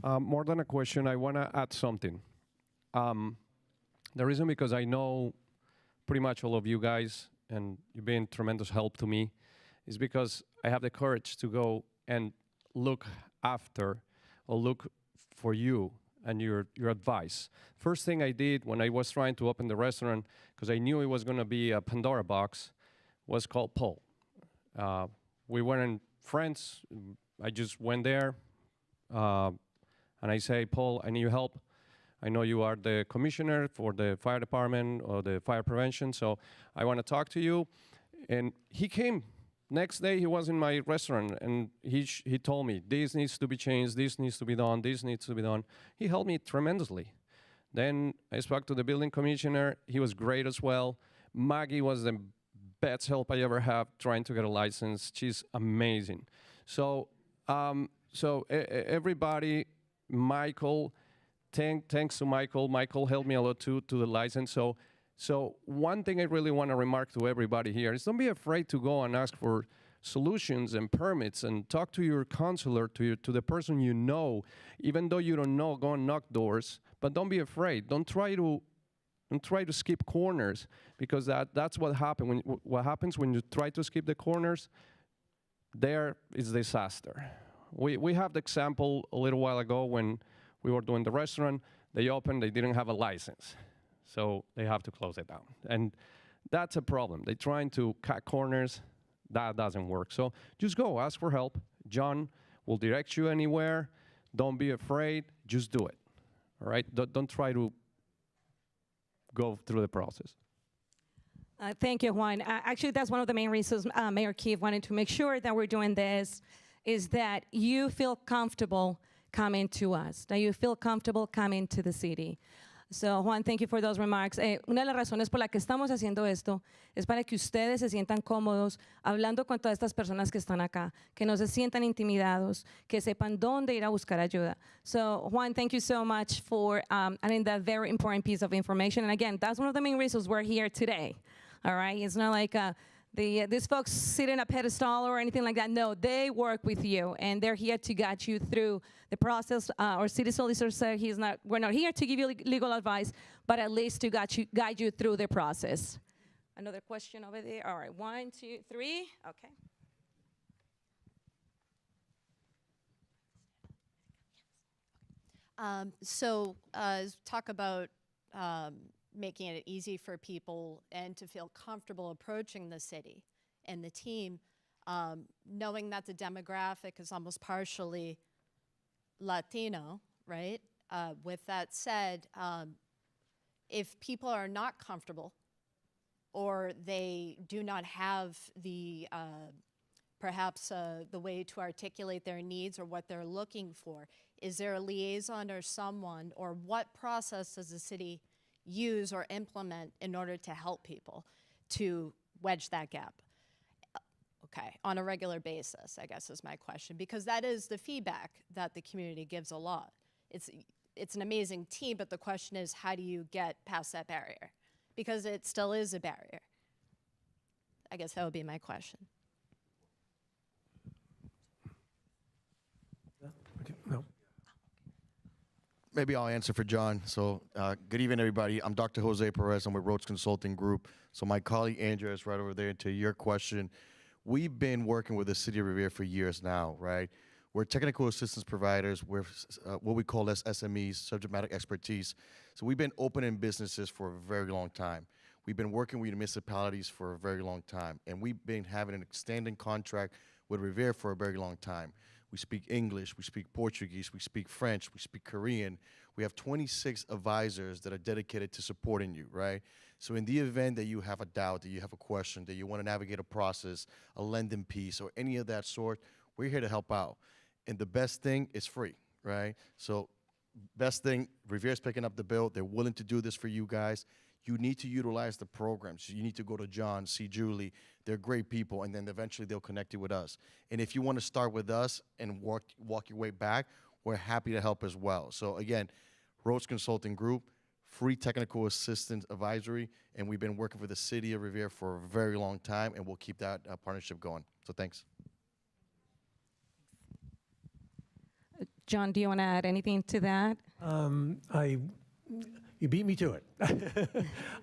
More than a question, I want to add something. The reason, because I know pretty much all of you guys, and you've been tremendous help to me, is because I have the courage to go and look after or look for you and your advice. First thing I did when I was trying to open the restaurant, because I knew it was going to be a Pandora box, was call Paul. We weren't friends. I just went there, and I say, Paul, I need your help. I know you are the commissioner for the fire department or the fire prevention, so I want to talk to you. And he came. Next day, he was in my restaurant, and he told me, this needs to be changed, this needs to be done, this needs to be done. He helped me tremendously. Then I spoke to the building commissioner. He was great as well. Maggie was the best help I ever had trying to get a license. She's amazing. So, everybody, Michael, thanks to Michael. Michael helped me a lot too, to the license. So one thing I really want to remark to everybody here is don't be afraid to go and ask for solutions and permits and talk to your counselor, to the person you know. Even though you don't know, go and knock doors, but don't be afraid. Don't try to skip corners, because that's what happens. What happens when you try to skip the corners, there is disaster. We have the example a little while ago when we were doing the restaurant. They opened, they didn't have a license. So they have to close it down. And that's a problem. They're trying to cut corners. That doesn't work. So just go, ask for help. John will direct you anywhere. Don't be afraid. Just do it. All right? Don't try to go through the process. Thank you, Juan. Actually, that's one of the main reasons Mayor Keefe wanted to make sure that we're doing this, is that you feel comfortable coming to us, that you feel comfortable coming to the city. So, Juan, thank you for those remarks. Una de las razones por la que estamos haciendo esto es para que ustedes se sientan cómodos hablando con todas estas personas que están acá, que no se sientan intimidados, que sepan dónde ir a buscar ayuda. So, Juan, thank you so much for adding that very important piece of information. And again, that's one of the main reasons we're here today. All right? It's not like these folks sit in a pedestal or anything like that. No, they work with you, and they're here to guide you through the process. Our city solicitor said we're not here to give you legal advice, but at least to guide you through the process. Another question over there. All right, 1, 2, 3. Okay. Talk about making it easy for people and to feel comfortable approaching the city and the team, knowing that the demographic is almost partially Latino, right? With that said, if people are not comfortable or they do not have the perhaps the way to articulate their needs or what they're looking for, is there a liaison or someone, or what process does the city use or implement in order to help people to wedge that gap? Okay, on a regular basis, I guess is my question, because that is the feedback that the community gives a lot. It's an amazing team, but the question is, how do you get past that barrier? Because it still is a barrier. I guess that would be my question. Okay, no. Maybe I'll answer for John. So, good evening, everybody. I'm Dr. Jose Perez. I'm with Rhodes Consulting Group. So, my colleague Andrea is right over there. To your question, we've been working with the City of Revere for years now, right? We're technical assistance providers. We're what we call as SMEs, subject matter expertise. So, we've been opening businesses for a very long time. We've been working with municipalities for a very long time. And we've been having an extending contract with Revere for a very long time. We speak English, we speak Portuguese, we speak French, we speak Korean. We have 26 advisors that are dedicated to supporting you, right? So in the event that you have a doubt, that you have a question, that you want to navigate a process, a lending piece, or any of that sort, we're here to help out. And the best thing is free, right? So best thing, Revere's picking up the bill. They're willing to do this for you guys. You need to utilize the programs. You need to go to John, see Julie. They're great people, and then eventually they'll connect you with us. And if you want to start with us and walk your way back, we're happy to help as well. So again, Rhodes Consulting Group, free technical assistance advisory, and we've been working for the City of Revere for a very long time, and we'll keep that partnership going. So thanks. John, do you want to add anything to that? You beat me to it.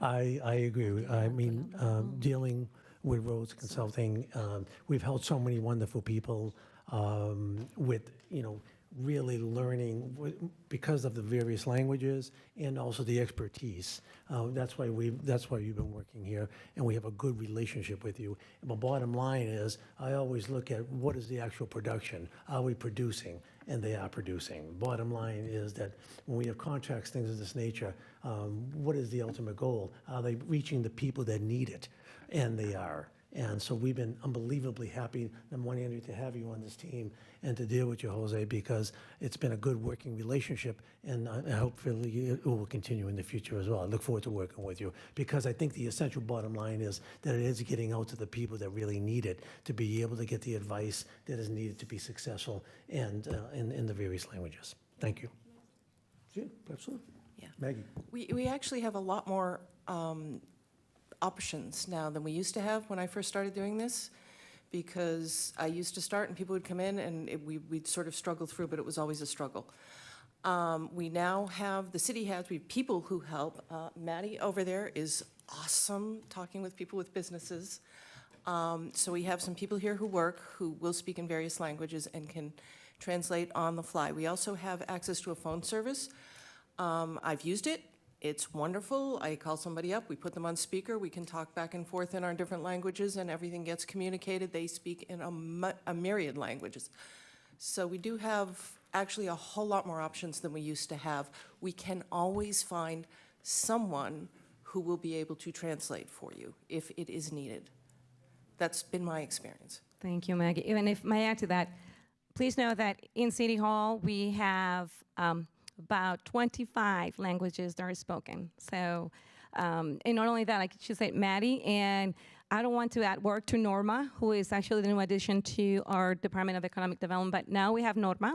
I agree. I mean, dealing with Rhodes Consulting, we've helped so many wonderful people with, really learning because of the various languages and also the expertise. That's why you've been working here, and we have a good relationship with you. And the bottom line is, I always look at what is the actual production. Are we producing? And they are producing. Bottom line is that when we have contracts, things of this nature, what is the ultimate goal? Are they reaching the people that need it? And they are. And so we've been unbelievably happy, number one, Andrew, to have you on this team and to deal with you, Jose, because it's been a good working relationship, and hopefully it will continue in the future as well. I look forward to working with you, because I think the essential bottom line is that it is getting out to the people that really need it, to be able to get the advice that is needed to be successful, and in the various languages. Thank you. Yeah, absolutely. Yeah. Maggie. We actually have a lot more options now than we used to have when I first started doing this, because I used to start and people would come in and we'd sort of struggle through, but it was always a struggle. We now have, the city has, we have people who help. Maddie over there is awesome talking with people with businesses. So we have some people here who will speak in various languages and can translate on the fly. We also have access to a phone service. I've used it. It's wonderful. I call somebody up, we put them on speaker, we can talk back and forth in our different languages, and everything gets communicated. They speak in a myriad languages. So we do have actually a whole lot more options than we used to have. We can always find someone who will be able to translate for you if it is needed. That's been my experience. Thank you, Maggie. Even if may I add to that, please know that in City Hall we have about 25 languages that are spoken. So, and not only that, like she said, Maddie, and I don't want to add work to Norma, who is actually the new addition to our Department of Economic Development, but now we have Norma,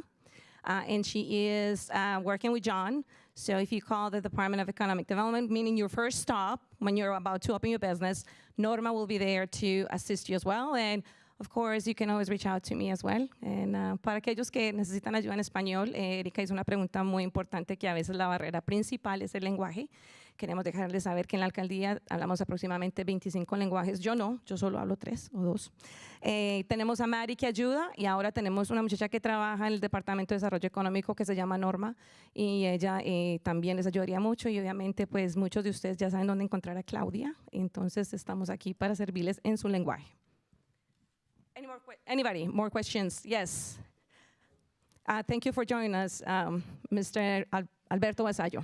and she is working with John. So if you call the Department of Economic Development, meaning your first stop when you're about to open your business, Norma will be there to assist you as well. And of course, you can always reach out to me as well. And para aquellos que necesitan ayuda en español, Erika hizo una pregunta muy importante, que a veces la barrera principal es el lenguaje. Queremos dejarles saber que en la alcaldía hablamos aproximadamente 25 lenguajes. Yo no, yo solo hablo 3 o 2. Tenemos a Mari que ayuda, y ahora tenemos una muchacha que trabaja en el Departamento de Desarrollo Económico que se llama Norma, y ella también les ayudaría mucho, y obviamente pues muchos de ustedes ya saben dónde encontrar a Claudia, entonces estamos aquí para servirles en su lenguaje. Anybody? More questions? Yes. Thank you for joining us, Mr. Alberto Vasallo.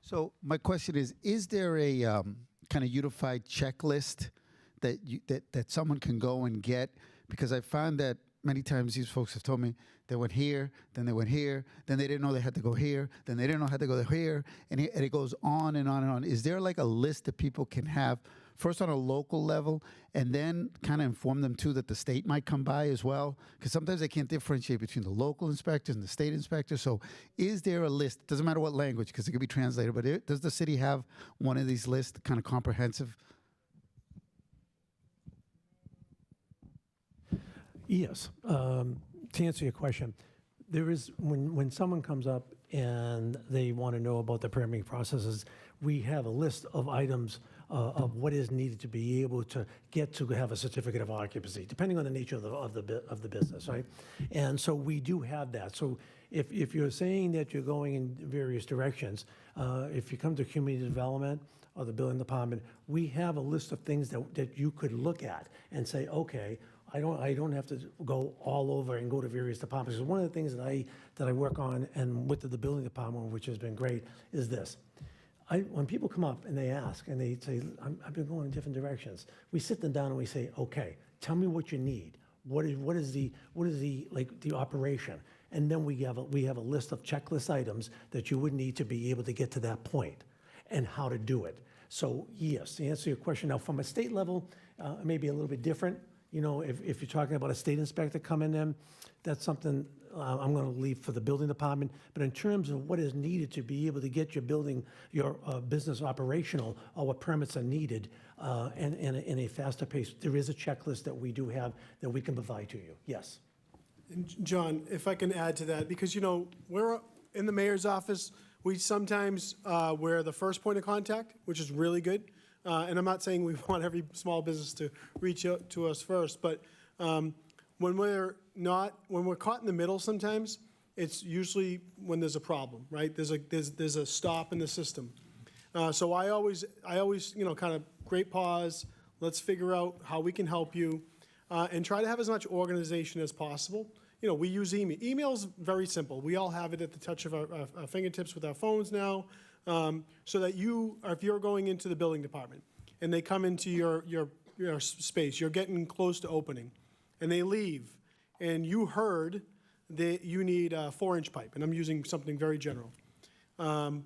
So my question is there a kind of unified checklist that someone can go and get? Because I found that many times these folks have told me they went here, then they went here, then they didn't know they had to go here, then they didn't know how to go here, and it goes on and on and on. Is there like a list that people can have, first on a local level, and then kind of inform them too that the state might come by as well? Because sometimes they can't differentiate between the local inspectors and the state inspectors. So is there a list? Doesn't matter what language, because it could be translated, but does the city have one of these lists, kind of comprehensive? Yes. To answer your question, there is, when someone comes up and they want to know about the permitting processes, we have a list of items of what is needed to be able to get to have a certificate of occupancy, depending on the nature of the business, right? And so we do have that. So if you're saying that you're going in various directions, if you come to community development or the building department, we have a list of things that you could look at and say, okay, I don't have to go all over and go to various departments. Because one of the things that I work on and with the building department, which has been great, is this. When people come up and they ask and they say, I've been going in different directions, we sit them down and we say, okay, tell me what you need. What is the operation? And then we have a list of checklist items that you would need to be able to get to that point and how to do it. So yes, to answer your question, now from a state level, it may be a little bit different. You know, if you're talking about a state inspector coming in, that's something I'm going to leave for the building department. But in terms of what is needed to be able to get your building, your business operational, or what permits are needed and in a faster pace, there is a checklist that we do have that we can provide to you. Yes. And John, if I can add to that, because, you know, we're in the mayor's office, we sometimes we're the first point of contact, which is really good. And I'm not saying we want every small business to reach out to us first, but when we're caught in the middle sometimes, it's usually when there's a problem, right? There's a stop in the system. So I always, you know, kind of great pause, let's figure out how we can help you, and try to have as much organization as possible. You know, we use email. Email's very simple. We all have it at the touch of our fingertips with our phones now. So that if you're going into the building department and they come into your space, you're getting close to opening, and they leave, and you heard that you need a 4-inch pipe, and I'm using something very general. And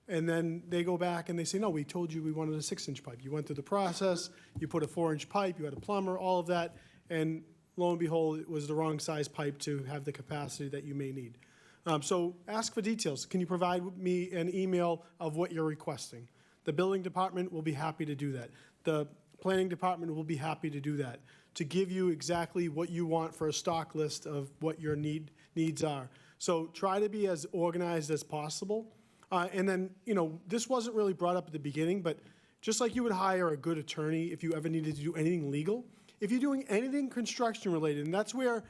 then they go back and they say, no, we told you we wanted a 6-inch pipe. You went through the process, you put a 4-inch pipe, you had a plumber, all of that, and lo and behold, it was the wrong size pipe to have the capacity that you may need. So ask for details. Can you provide me an email of what you're requesting? The building department will be happy to do that. The planning department will be happy to do that, to give you exactly what you want for a stock list of what your needs are. So try to be as organized as possible. And then, you know, this wasn't really brought up at the beginning, but just like you would hire a good attorney if you ever needed to do anything legal, if you're doing anything construction related, and that's where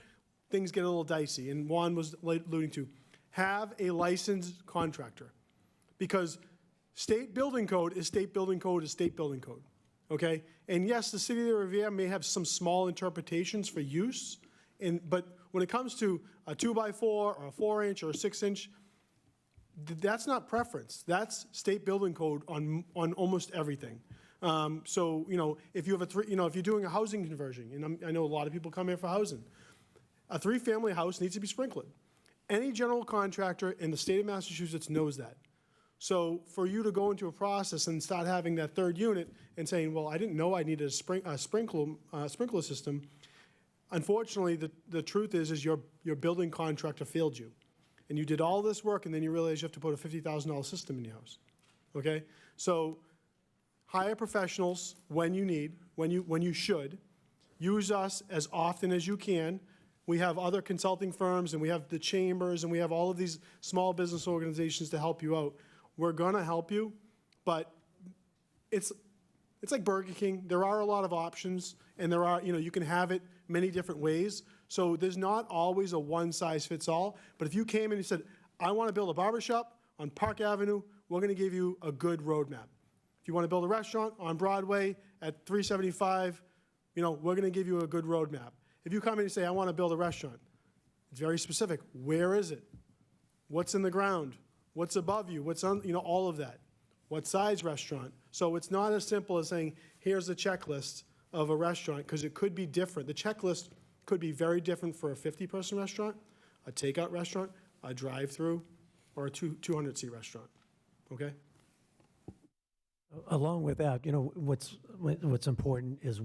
things get a little dicey, and Juan was alluding to, have a licensed contractor, because state building code is state building code is state building code, okay? And yes, the city of Revere may have some small interpretations for use, but when it comes to a 2x4 or a 4-inch or a 6-inch, that's not preference. That's state building code on almost everything. So, you know, if you have if you're doing a housing conversion, and I know a lot of people come here for housing, a 3-family house needs to be sprinkled. Any general contractor in the state of Massachusetts knows that. So for you to go into a process and start having that 3rd unit and saying, well, I didn't know I needed a sprinkler system, unfortunately, the truth is your building contractor failed you. And you did all this work, and then you realize you have to put a $50,000 system in your house, okay? So hire professionals when you need, when you should. Use us as often as you can. We have other consulting firms, and we have the chambers, and we have all of these small business organizations to help you out. We're going to help you, but it's like Burger King. There are a lot of options, and there are, you can have it many different ways. So there's not always a one-size-fits-all. But if you came in and you said, I want to build a barbershop on Park Avenue, we're going to give you a good roadmap. If you want to build a restaurant on Broadway at 375, we're going to give you a good roadmap. If you come in and say, I want to build a restaurant, It's very specific. Where is it? What's in the ground? What's above you? What's on, all of that. What size restaurant? So it's not as simple as saying, here's a checklist of a restaurant, because it could be different. The checklist could be very different for a 50-person restaurant, a takeout restaurant, a drive-through, or a 200-seat restaurant, okay? Along with that, what's important is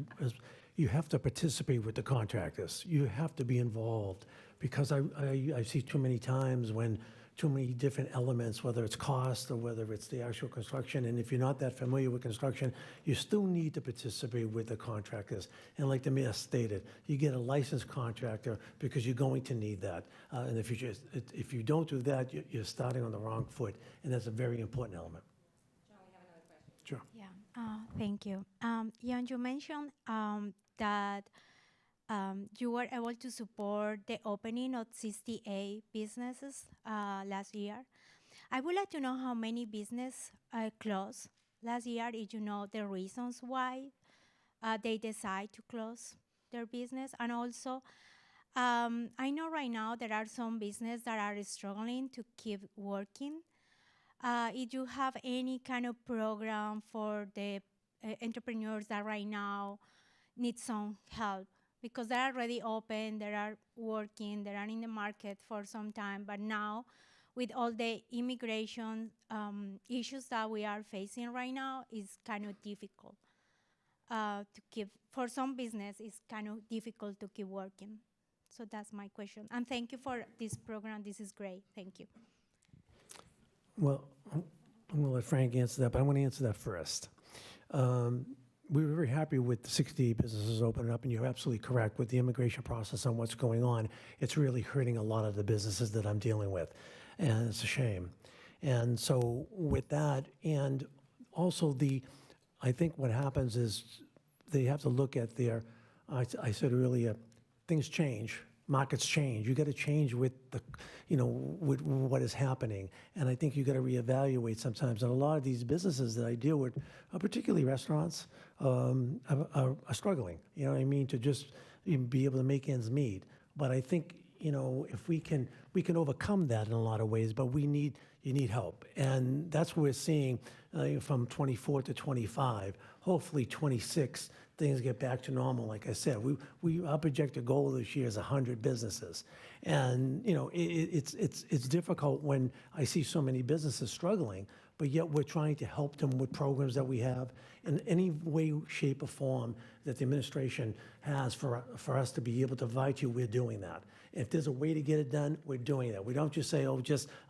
you have to participate with the contractors. You have to be involved, because I see too many times when too many different elements, whether it's cost or whether it's the actual construction, and if you're not that familiar with construction, you still need to participate with the contractors. And like the mayor stated, you get a licensed contractor because you're going to need that in the future. If you don't do that, you're starting on the wrong foot, and that's a very important element. Sure. Yeah, thank you. Jan, you mentioned that you were able to support the opening of 68 businesses last year. I would like to know how many businesses closed last year, if you know the reasons why they decide to close their business. And also, I know right now there are some businesses that are struggling to keep working. If you have any kind of program for the entrepreneurs that right now need some help, because they're already open, they are working, they are in the market for some time, but now with all the immigration issues that we are facing right now, it's kind of difficult to keep, for some business, it's kind of difficult to keep working. So that's my question. And thank you for this program, this is great, thank you. Well, I'm going to let Frank answer that, but I want to answer that first. We were very happy with the 60 businesses opening up, and you're absolutely correct with the immigration process and what's going on. It's really hurting a lot of the businesses that I'm dealing with, and it's a shame. And so with that, and also I think what happens is they have to look at I said earlier, things change. Markets change. You got to change with with what is happening, and I think you got to reevaluate sometimes. And a lot of these businesses that I deal with, particularly restaurants, are struggling. You know what I mean? To just be able to make ends meet. But I think if we can overcome that in a lot of ways. But you need help, and that's what we're seeing from 24 to 25. Hopefully 26. Things get back to normal. Like I said, our projected goal this year is 100 businesses, and it's difficult when I see so many businesses struggling, but yet we're trying to help them with programs that we have in any way, shape, or form that the administration has for us to be able to provide you. We're doing that. If there's a way to get it done, we're doing that. We don't just say, oh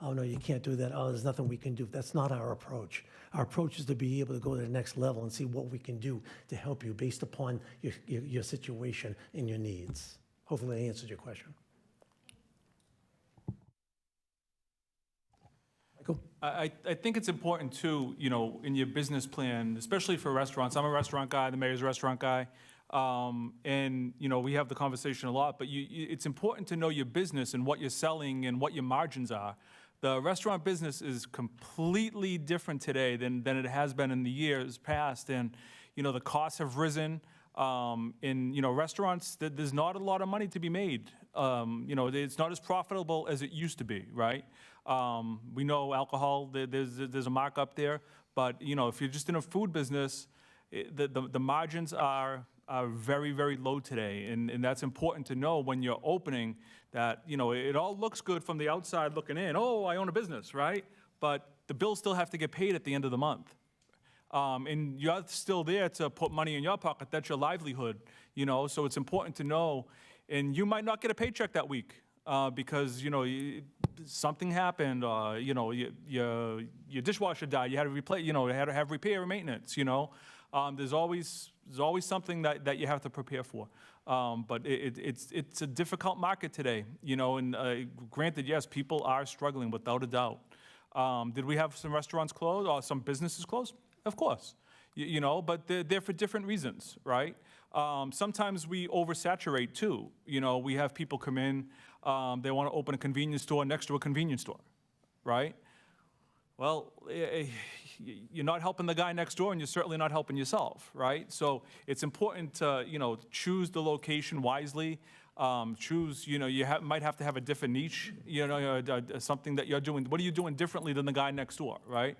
no, you can't do that. Oh, there's nothing we can do. That's not our approach. Our approach is to be able to go to the next level and see what we can do to help you based upon your situation and your needs. Hopefully I answered your question. Michael? I think it's important too, in your business plan, especially for restaurants. I'm a restaurant guy, the mayor's a restaurant guy. And we have the conversation a lot, but it's important to know your business and what you're selling and what your margins are. The restaurant business is completely different today than it has been in the years past, and the costs have risen. In restaurants, there's not a lot of money to be made. It's not as profitable as it used to be, right? We know alcohol, there's a markup there, but if you're just in a food business, the margins are very, very low today, and that's important to know when you're opening that, it all looks good from the outside looking in. Oh, I own a business, right? But the bills still have to get paid at the end of the month. And you're still there to put money in your pocket. That's your livelihood, so it's important to know. And you might not get a paycheck that week because, something happened, your dishwasher died, you had to replace, you had to have repair and maintenance, There's always something that you have to prepare for. But it's a difficult market today, and granted, yes, people are struggling without a doubt. Did we have some restaurants close or some businesses close? Of course, but they're for different reasons, right? Sometimes we oversaturate too. We have people come in, they want to open a convenience store next to a convenience store, right? Well, you're not helping the guy next door, and you're certainly not helping yourself, right? So it's important to, choose the location wisely. Choose, you know, might have to have a different niche, you know, something that you're doing. What are you doing differently than the guy next door, right?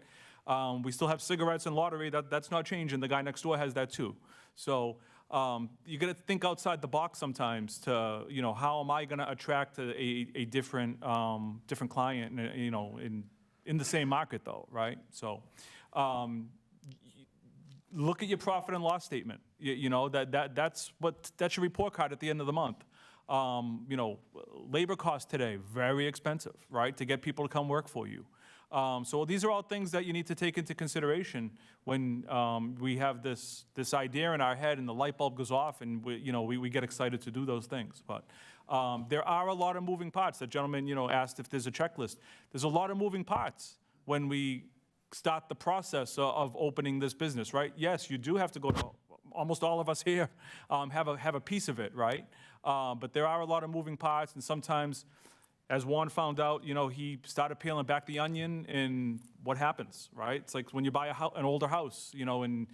We still have cigarettes and lottery. That's not changing. The guy next door has that too. So you got to think outside the box sometimes to, you know, how am I going to attract a different different client, you know, in the same market though, right? So look at your profit and loss statement. You know, that's your report card at the end of the month. You know, labor costs today, very expensive, right, to get people to come work for you. So these are all things that you need to take into consideration when we have this idea in our head and the light bulb goes off and we get excited to do those things. But there are a lot of moving parts. The gentleman, you know, asked if there's a checklist. There's a lot of moving parts when we start the process of opening this business, right? Yes, you do have to go to, almost all of us here have a piece of it, right? But there are a lot of moving parts, and sometimes, as Juan found out, you know, he started peeling back the onion, and what happens, right? It's like when you buy an older house, you know, and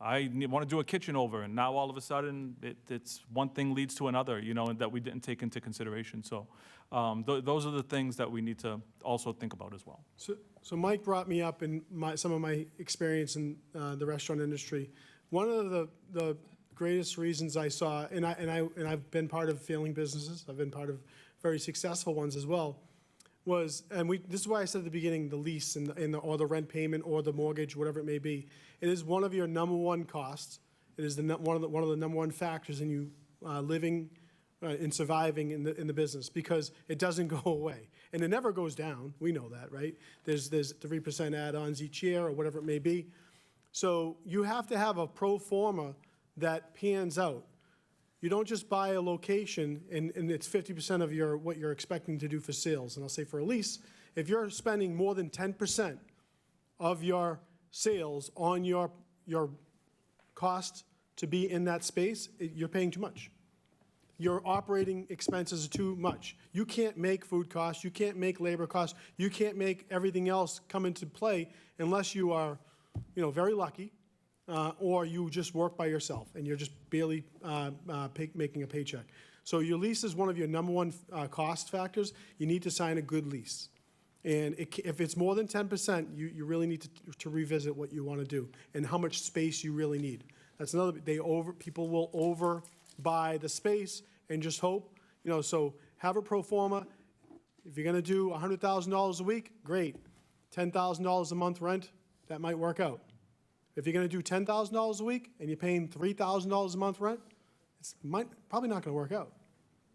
I want to do a kitchen over, and now all of a sudden, it's one thing leads to another, you know, and that we didn't take into consideration. So those are the things that we need to also think about as well. So Mike brought me up in some of my experience in the restaurant industry. One of the greatest reasons I saw, and I've been part of failing businesses, I've been part of very successful ones as well, was, and this is why I said at the beginning, the lease or the rent payment or the mortgage, whatever it may be. It is one of your number one costs. It is one of the number one factors in you living and surviving in the business, because it doesn't go away and it never goes down. We know that, right? There's 3% add-ons each year or whatever it may be. So you have to have a pro forma that pans out. You don't just buy a location and it's 50% of what you're expecting to do for sales. And I'll say for a lease, if you're spending more than 10% of your sales on your cost to be in that space, you're paying too much. Your operating expenses are too much. You can't make food costs, you can't make labor costs, you can't make everything else come into play unless you are, you know, very lucky, or you just work by yourself and you're just barely making a paycheck. So your lease is one of your number one cost factors. You need to sign a good lease. And if it's more than 10%, you really need to revisit what you want to do and how much space you really need. That's another, people will overbuy the space and just hope, you know, so have a pro forma. If you're going to do $100,000 a week, great. $10,000 a month rent, that might work out. If you're going to do $10,000 a week and you're paying $3,000 a month rent, it's probably not going to work out,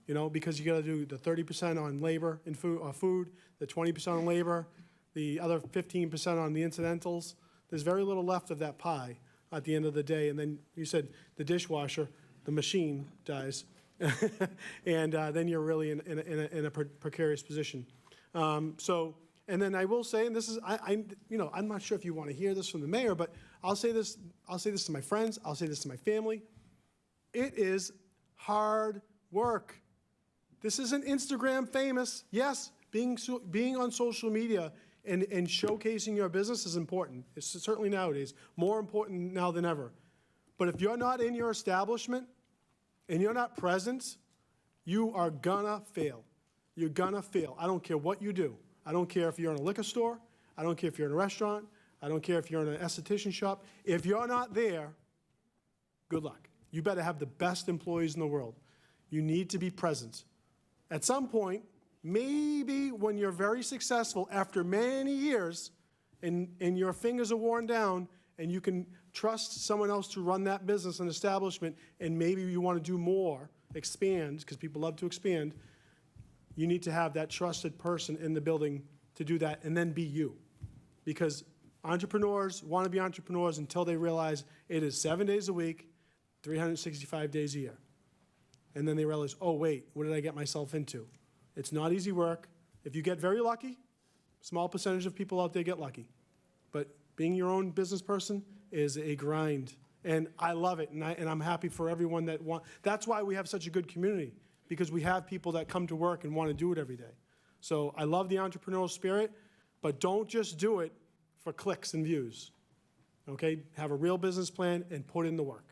you know, because you got to do the 30% on labor and food, the 20% on labor, the other 15% on the incidentals. There's very little left of that pie at the end of the day. And then you said the dishwasher, the machine dies, and then you're really in a precarious position. And then I will say, and this is, you know, I'm not sure if you want to hear this from the mayor, but I'll say this to my friends, I'll say this to my family. It is hard work. This isn't Instagram famous. Yes, being on social media and showcasing your business is important. It's certainly nowadays, more important now than ever. But if you're not in your establishment and you're not present, you are gonna fail. You're gonna fail. I don't care what you do. I don't care if you're in a liquor store. I don't care if you're in a restaurant. I don't care if you're in an esthetician shop. If you're not there, good luck. You better have the best employees in the world. You need to be present. At some point, maybe when you're very successful after many years and your fingers are worn down and you can trust someone else to run that business and establishment, and maybe you want to do more, expand, because people love to expand, you need to have that trusted person in the building to do that, and then be you. Because entrepreneurs want to be entrepreneurs until they realize it is 7 days a week, 365 days a year. And then they realize, oh, wait, what did I get myself into? It's not easy work. If you get very lucky, small percentage of people out there get lucky. But being your own business person is a grind. And I love it, and I'm happy for everyone that wants. That's why we have such a good community, because we have people that come to work and want to do it every day. So I love the entrepreneurial spirit, but don't just do it for clicks and views. Okay? Have a real business plan and put in the work.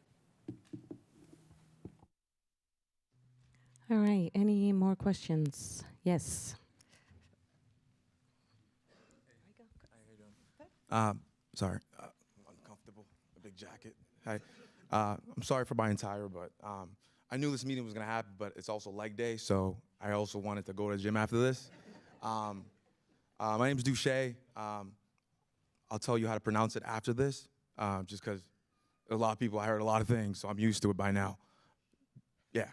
All right, any more questions? Yes. Sorry, uncomfortable, a big jacket. Hi, I'm sorry for my entire, but I knew this meeting was gonna happen, but it's also leg day, so I also wanted to go to the gym after this. My name is Duche. I'll tell you how to pronounce it after this, just because a lot of people, I heard a lot of things, so I'm used to it by now. Yeah.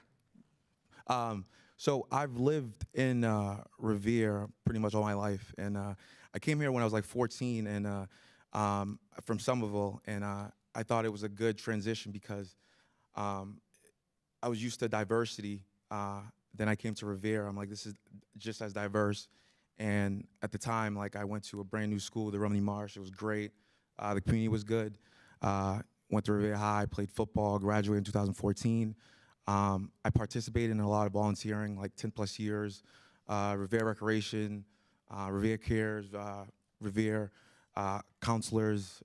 So I've lived in Revere pretty much all my life, and I came here when I was like 14 and from Somerville, and I thought it was a good transition because I was used to diversity. Then I came to Revere. I'm like, this is just as diverse. And at the time, like, I went to a brand new school, the Romney Marsh. It was great. The community was good. Went to Revere High, played football, graduated in 2014. I participated in a lot of volunteering, like 10 plus years. Revere Recreation, Revere Cares, Revere counselors,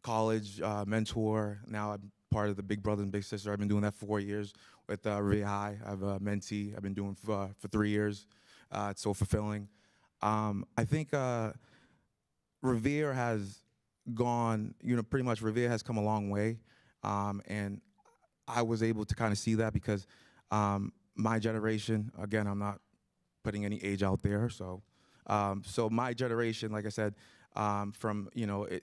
college mentor. Now I'm part of the Big Brother and Big Sister. I've been doing that for 4 years with Revere High. I have a mentee I've been doing for 3 years. It's so fulfilling. I think Revere has gone, pretty much Revere has come a long way. And I was able to kind of see that because my generation, again, I'm not putting any age out there, so my generation, like I said, from a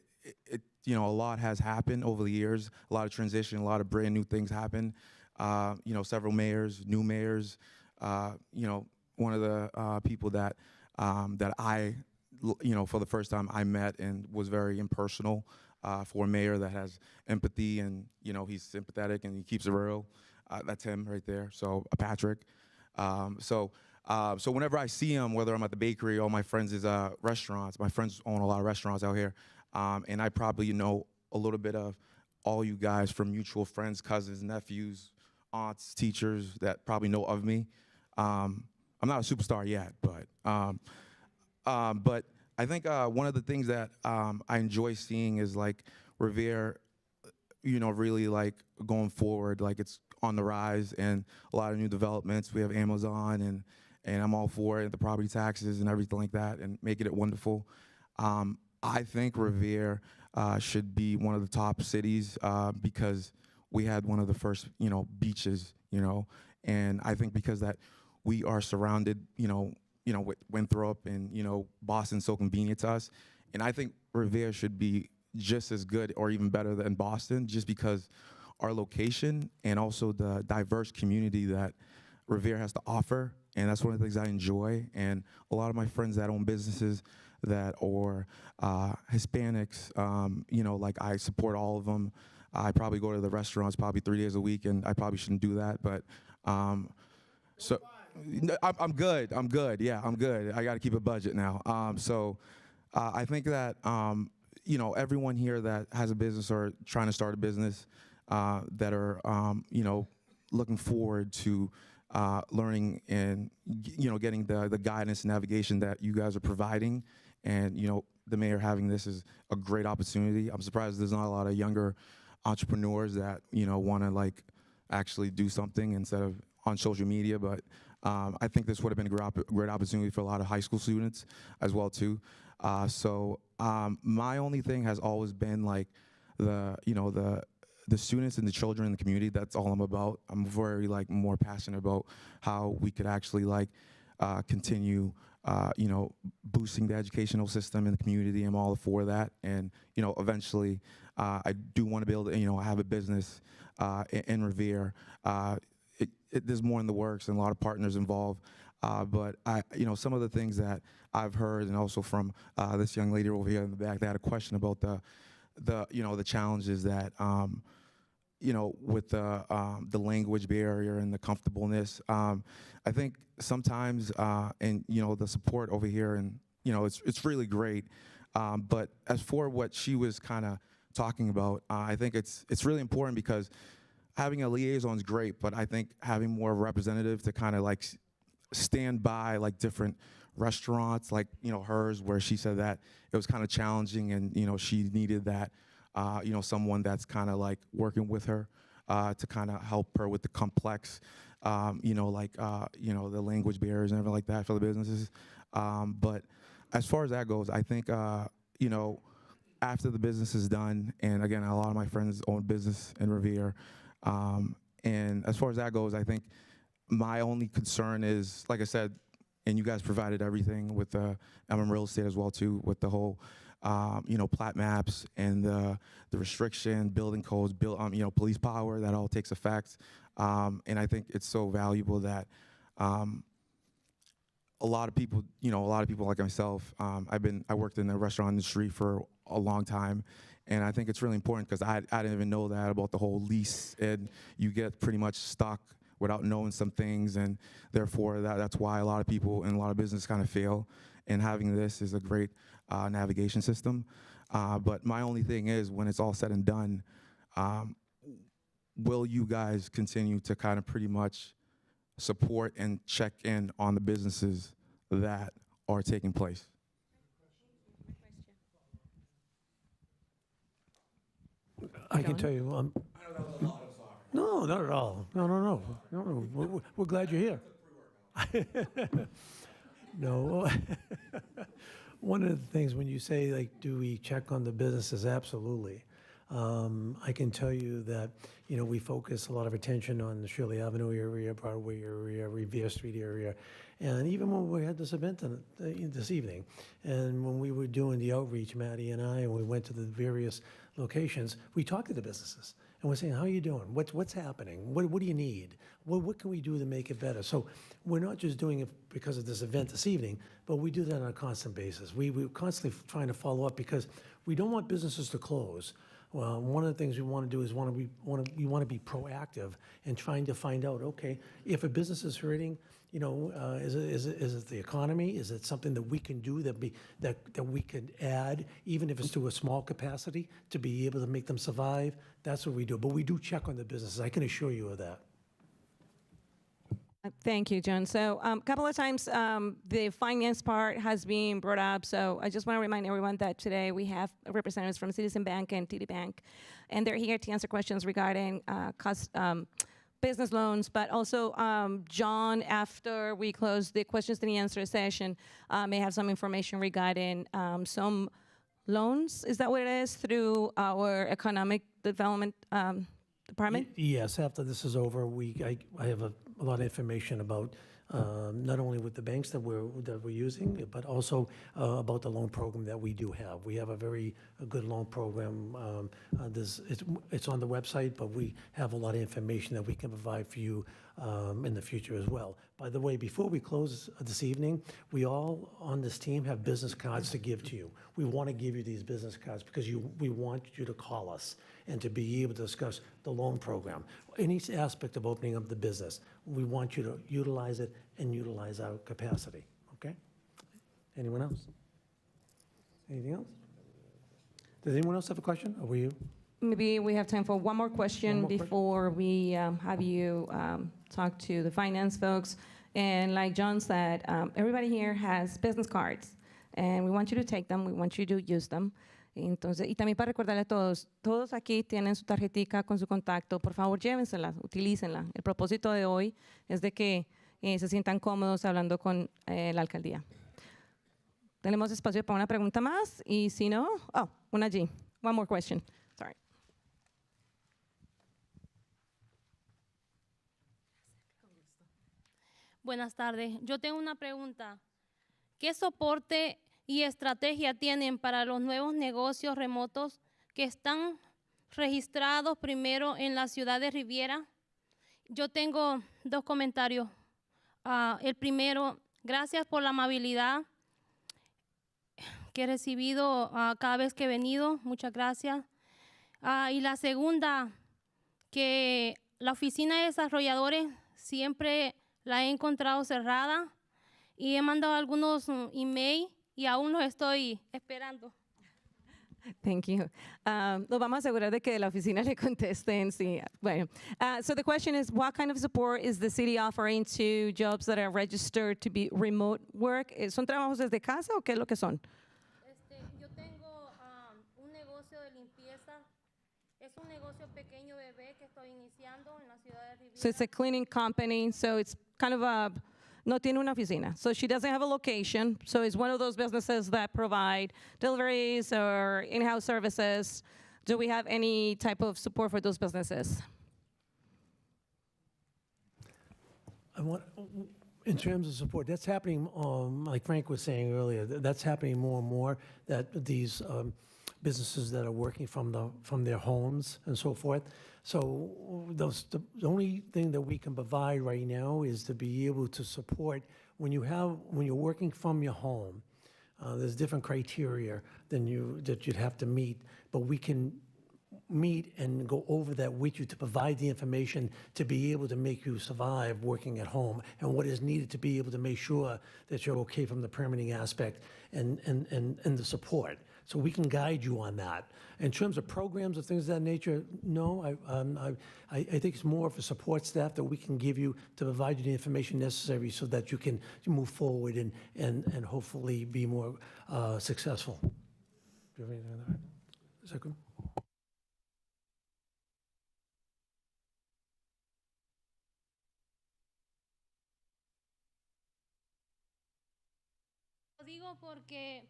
lot has happened over the years, a lot of transition, a lot of brand new things happen. Several mayors, new mayors. One of the people that I, for the first time I met and was very impersonal. For a mayor that has empathy and he's sympathetic and he keeps it real. That's him right there. So Patrick. So whenever I see him, whether I'm at the bakery or my friends' restaurants, my friends own a lot of restaurants out here, and I probably know a little bit of all you guys from mutual friends, cousins, nephews, aunts, teachers that probably know of me. I'm not a superstar yet, but I think one of the things that I enjoy seeing is like Revere, really like going forward, like it's on the rise and a lot of new developments. We have Amazon and I'm all for it, the property taxes and everything like that and making it wonderful. I think Revere should be one of the top cities because we had one of the first, beaches, and I think because that we are surrounded, with Winthrop and, Boston's so convenient to us. And I think Revere should be just as good or even better than Boston just because our location and also the diverse community that Revere has to offer. And that's one of the things I enjoy. And a lot of my friends that own businesses that are Hispanics, like I support all of them. I probably go to the restaurants probably 3 days a week, and I probably shouldn't do that. But so I'm good. I'm good. Yeah, I'm good. I got to keep a budget now. I think that everyone here that has a business or trying to start a business that are looking forward to learning and getting the guidance and navigation that you guys are providing, and the mayor having this is a great opportunity. I'm surprised there's not a lot of younger entrepreneurs that want to like actually do something instead of on social media, but I think this would have been a great opportunity for a lot of high school students as well too. My only thing has always been like the students and the children in the community. That's all I'm about. I'm very like more passionate about how we could actually like continue boosting the educational system in the community. I'm all for that, and eventually I do want to be able to have a business in Revere. There's more in the works and a lot of partners involved. But some of the things that I've heard, and also from this young lady over here in the back, they had a question about the challenges that with the language barrier and the comfortableness. I think sometimes and the support over here, and it's really great. But as for what she was kind of talking about, I think it's really important because having a liaison is great, but I think having more of a representative to kind of like stand by like different restaurants, like hers, where she said that it was kind of challenging, and she needed that someone that's kind of like working with her to kind of help her with the complex the language barriers and everything like that for the businesses. But as far as that goes, I think, after the business is done, and again, a lot of my friends own business in Revere, and as far as that goes, I think my only concern is, like I said, and you guys provided everything with MM Real Estate as well too, with the whole, plat maps and the restriction, building codes, police power, that all takes effect. And I think it's so valuable that a lot of people like myself, I worked in the restaurant industry for a long time, and I think it's really important because I didn't even know that about the whole lease, and you get pretty much stuck without knowing some things, and therefore that's why a lot of people and a lot of business kind of fail. And having this is a great navigation system. But my only thing is, when it's all said and done, will you guys continue to kind of pretty much support and check in on the businesses that are taking place? I can tell you, no, not at all. No. We're glad you're here. No. One of the things when you say, like, do we check on the businesses? Absolutely. I can tell you that, we focus a lot of attention on the Shirley Avenue area, Broadway area, Revere Street area. And even when we had this event this evening, and when we were doing the outreach, Maddie and I, and we went to the various locations, we talked to the businesses. And we're saying, how are you doing? What's happening? What do you need? What can we do to make it better? So we're not just doing it because of this event this evening, but we do that on a constant basis. We're constantly trying to follow up because we don't want businesses to close. Well, one of the things we want to do is we want to be proactive and trying to find out, okay, if a business is hurting, is it the economy? Is it something that we can do that we can add, even if it's to a small capacity, to be able to make them survive? That's what we do. But we do check on the businesses. I can assure you of that. Thank you, John. So a couple of times the finance part has been brought up. So I just want to remind everyone that today we have representatives from Citizen Bank and TD Bank, and they're here to answer questions regarding business loans, but also John, after we close the questions and answer session, may have some information regarding some loans. Is that what it is, through our economic development department? Yes, after this is over, I have a lot of information about not only with the banks that we're using, but also about the loan program that we do have. We have a very good loan program. It's on the website, but we have a lot of information that we can provide for you in the future as well. By the way, before we close this evening, we all on this team have business cards to give to you. We want to give you these business cards because we want you to call us and to be able to discuss the loan program, any aspect of opening up the business. We want you to utilize it and utilize our capacity, okay? Anyone else? Anything else? Does anyone else have a question? Or were you? Maybe we have time for one more question before we have you talk to the finance folks. And like John said, everybody here has business cards, and we want you to take them, we want you to use them. Entonces, y también para recordarle a todos aquí tienen su tarjetica con su contacto, por favor llévensela, utilícenla. El propósito de hoy es de que se sientan cómodos hablando con la alcaldía. Tenemos espacio para una pregunta más, y si no, una allí. One more question. Sorry. Buenas tardes. Yo tengo una pregunta. ¿Qué soporte y estrategia tienen para los nuevos negocios remotos que están registrados primero en la ciudad de Riviera? Yo tengo dos comentarios. El primero, gracias por la amabilidad que he recibido cada vez que he venido. Muchas gracias. Y la segunda, que la oficina de desarrolladores siempre la he encontrado cerrada y he mandado algunos emails y aún los estoy esperando. Thank you. Lo vamos a asegurar de que la oficina le contesten. Sí. Bueno, so the question is, what kind of support is the city offering to jobs that are registered to be remote work? ¿Son trabajos desde casa o qué es lo que son? Yo tengo un negocio de limpieza. Es Un negocio pequeño bebé que estoy iniciando en la ciudad de Rivera. So it's a cleaning company. So it's kind of a, no tiene una oficina. So she doesn't have a location. So it's one of those businesses that provide deliveries or in-house services. Do we have any type of support for those businesses? In terms of support, that's happening, like Frank was saying earlier, that's happening more and more, that these businesses that are working from their homes and so forth. So the only thing that we can provide right now is to be able to support when you're working from your home. There's different criteria that you'd have to meet, but we can meet and go over that with you to provide the information to be able to make you survive working at home and what is needed to be able to make sure that you're okay from the permitting aspect and the support. So we can guide you on that. In terms of programs or things of that nature, no, I think it's more of a support staff that we can give you to provide you the information necessary so that you can move forward and hopefully be more successful. Do you have anything on that? Is that good? Lo digo porque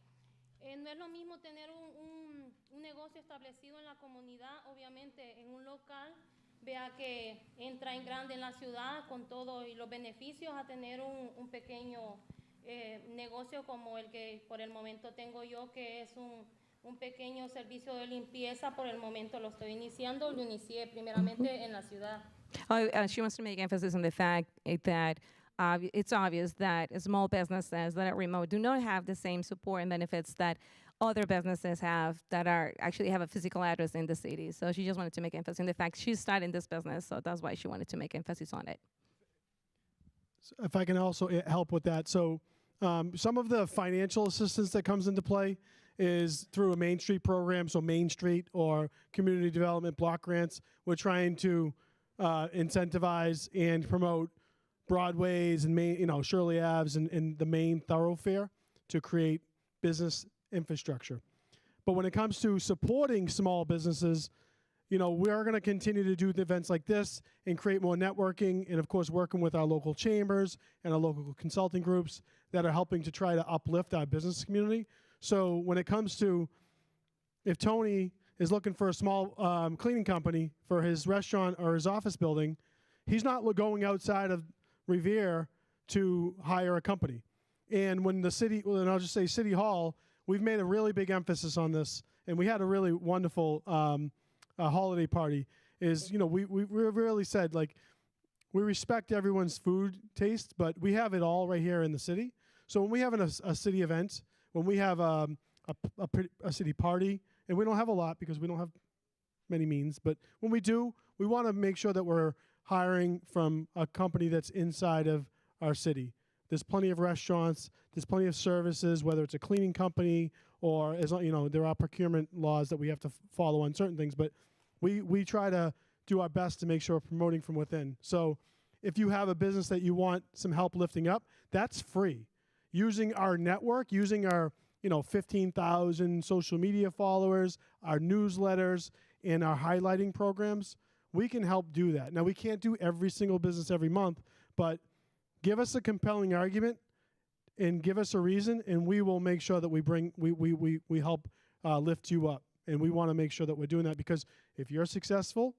no es lo mismo tener un negocio establecido en la comunidad, obviamente en un local, vea que entra en grande en la ciudad con todo y los beneficios, a tener un pequeño negocio como el que por el momento tengo yo, que es un pequeño servicio de limpieza. Por el momento lo estoy iniciando, lo inicié primeramente en la ciudad. She wants to make emphasis on the fact that it's obvious that small businesses that are remote do not have the same support and benefits that other businesses have that actually have a physical address in the city. So she just wanted to make emphasis on the fact she's starting this business, so that's why she wanted to make emphasis on it. So if I can also help with that. So some of the financial assistance that comes into play is through a Main Street program, so Main Street or community development block grants. We're trying to incentivize and promote Broadways and Shirley Aves and the main thoroughfare to create business infrastructure. But when it comes to supporting small businesses, we're going to continue to do events like this and create more networking and, of course, working with our local chambers and our local consulting groups that are helping to try to uplift our business community. So when it comes to if Tony is looking for a small cleaning company for his restaurant or his office building, he's not going outside of Revere to hire a company. And when the city, and I'll just say City Hall, we've made a really big emphasis on this, and we had a really wonderful holiday party, is, we really said, like, we respect everyone's food taste, but we have it all right here in the city. So when we have a city event, when we have a city party, and we don't have a lot because we don't have many means, but when we do, we want to make sure that we're hiring from a company that's inside of our city. There's plenty of restaurants, there's plenty of services, whether it's a cleaning company or, there are procurement laws that we have to follow on certain things, but we try to do our best to make sure we're promoting from within. So if you have a business that you want some help lifting up, that's free. Using our network, using our 15,000 social media followers, our newsletters, and our highlighting programs, we can help do that. Now, we can't do every single business every month, but give us a compelling argument and give us a reason, and we will make sure that we help lift you up. And we want to make sure that we're doing that, because if you're successful,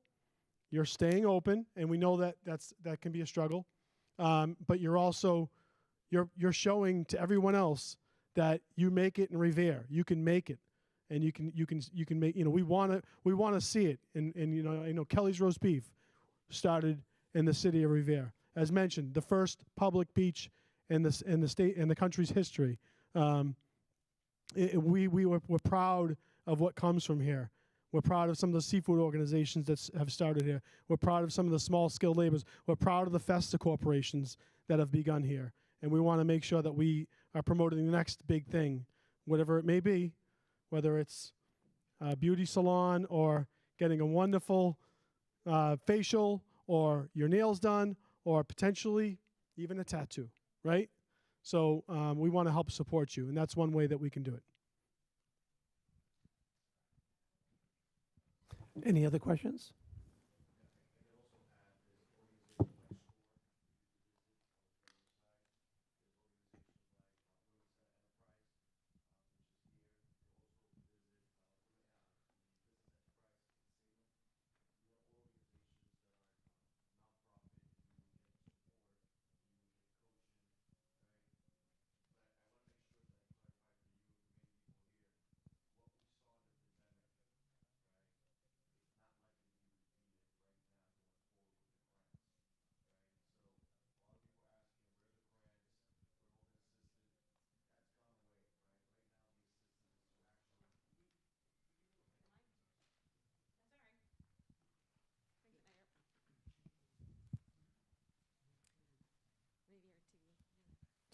you're staying open, and we know that that can be a struggle. But you're also you're showing to everyone else that you make it in Revere. You can make it. And you can make, we want to see it. And I know Kelly's Roast Beef started in the city of Revere. As mentioned, the first public beach in the state in the country's history. We're proud of what comes from here. We're proud of some of the seafood organizations that have started here. We're proud of some of the small skilled laborers. We're proud of the Festa corporations that have begun here. And we want to make sure that we are promoting the next big thing, whatever it may be. Whether it's a beauty salon or getting a wonderful facial or your nails done or potentially even a tattoo, right? So we want to help support you, and that's one way that we can do it. Any other questions?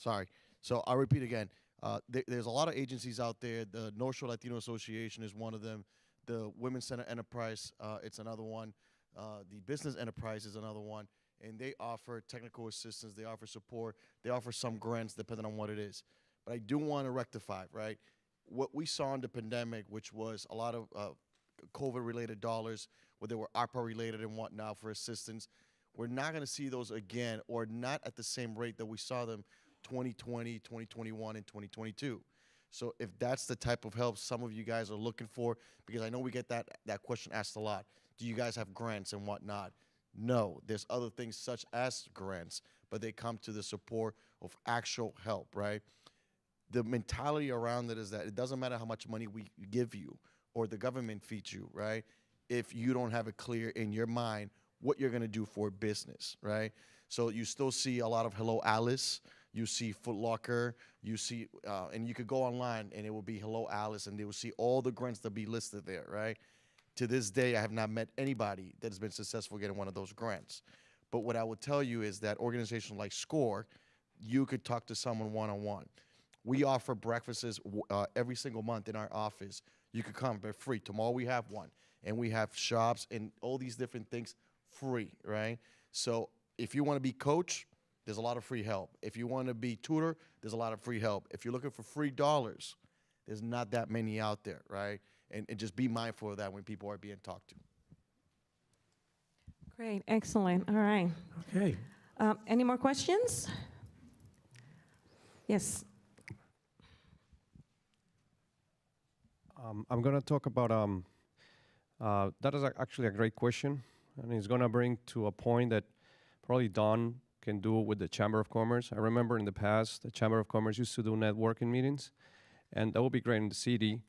Sorry. So I'll repeat again. There's a lot of agencies out there. The North Shore Latino Association is one of them. The Women's Center Enterprise, it's another one. The Business Enterprise is another one. And they offer technical assistance. They offer support. They offer some grants depending on what it is. But I do want to rectify, right? What we saw in the pandemic, which was a lot of COVID-related dollars, where they were ARPA-related and whatnot for assistance, we're not going to see those again, or not at the same rate that we saw them 2020, 2021, and 2022. So if that's the type of help some of you guys are looking for, because I know we get that question asked a lot, do you guys have grants and whatnot? No, there's other things such as grants, but they come to the support of actual help, right? The mentality around it is that it doesn't matter how much money we give you or the government feeds you, right? If you don't have it clear in your mind what you're gonna do for business, right? So you still see a lot of Hello Alice, you see Foot Locker, you see, and you could go online and it will be Hello Alice and they will see all the grants that be listed there, right? To this day, I have not met anybody that has been successful getting one of those grants. But what I will tell you is that organizations like SCORE, you could talk to someone one-on-one. We offer breakfasts every single month in our office. You could come, they're free. Tomorrow we have one. And we have shops and all these different things free, right? So if you want to be coach, there's a lot of free help. If you want to be tutor, there's a lot of free help. If you're looking for free dollars, there's not that many out there, right? And just be mindful of that when people are being talked to. Great, excellent. All right. Okay. Any more questions? Yes. I'm going to talk about, that is actually a great question, and it's going to bring to a point that probably Don can do with the Chamber of Commerce. I remember in the past, the Chamber of Commerce used to do networking meetings, and that would be great in the city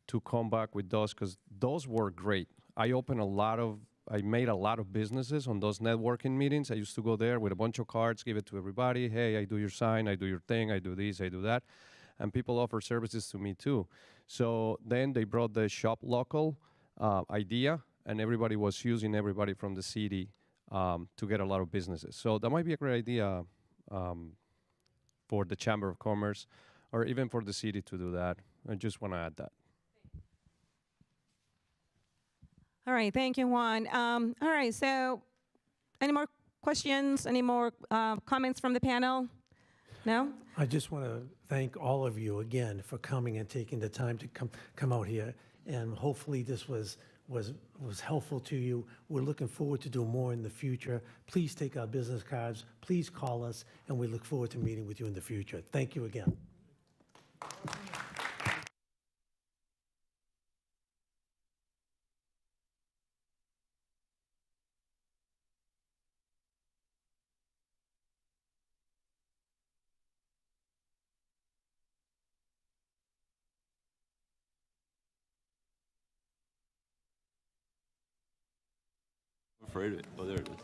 to come back with those, because those were great. I made a lot of businesses on those networking meetings. I used to go there with a bunch of cards, give it to everybody. Hey, I do your sign, I do your thing, I do this, I do that. And people offer services to me too. So then they brought the shop local idea, and everybody was using everybody from the city to get a lot of businesses. So that might be a great idea for the Chamber of Commerce, or even for the city to do that. I just want to add that. All right, thank you, Juan. All right, so any more questions, any more comments from the panel? No? I just want to thank all of you again for coming and taking the time to come out here. And hopefully this was helpful to you. We're looking forward to do more in the future. Please take our business cards. Please call us, and we look forward to meeting with you in the future. Thank you again. Afraid of it. Oh, there it is.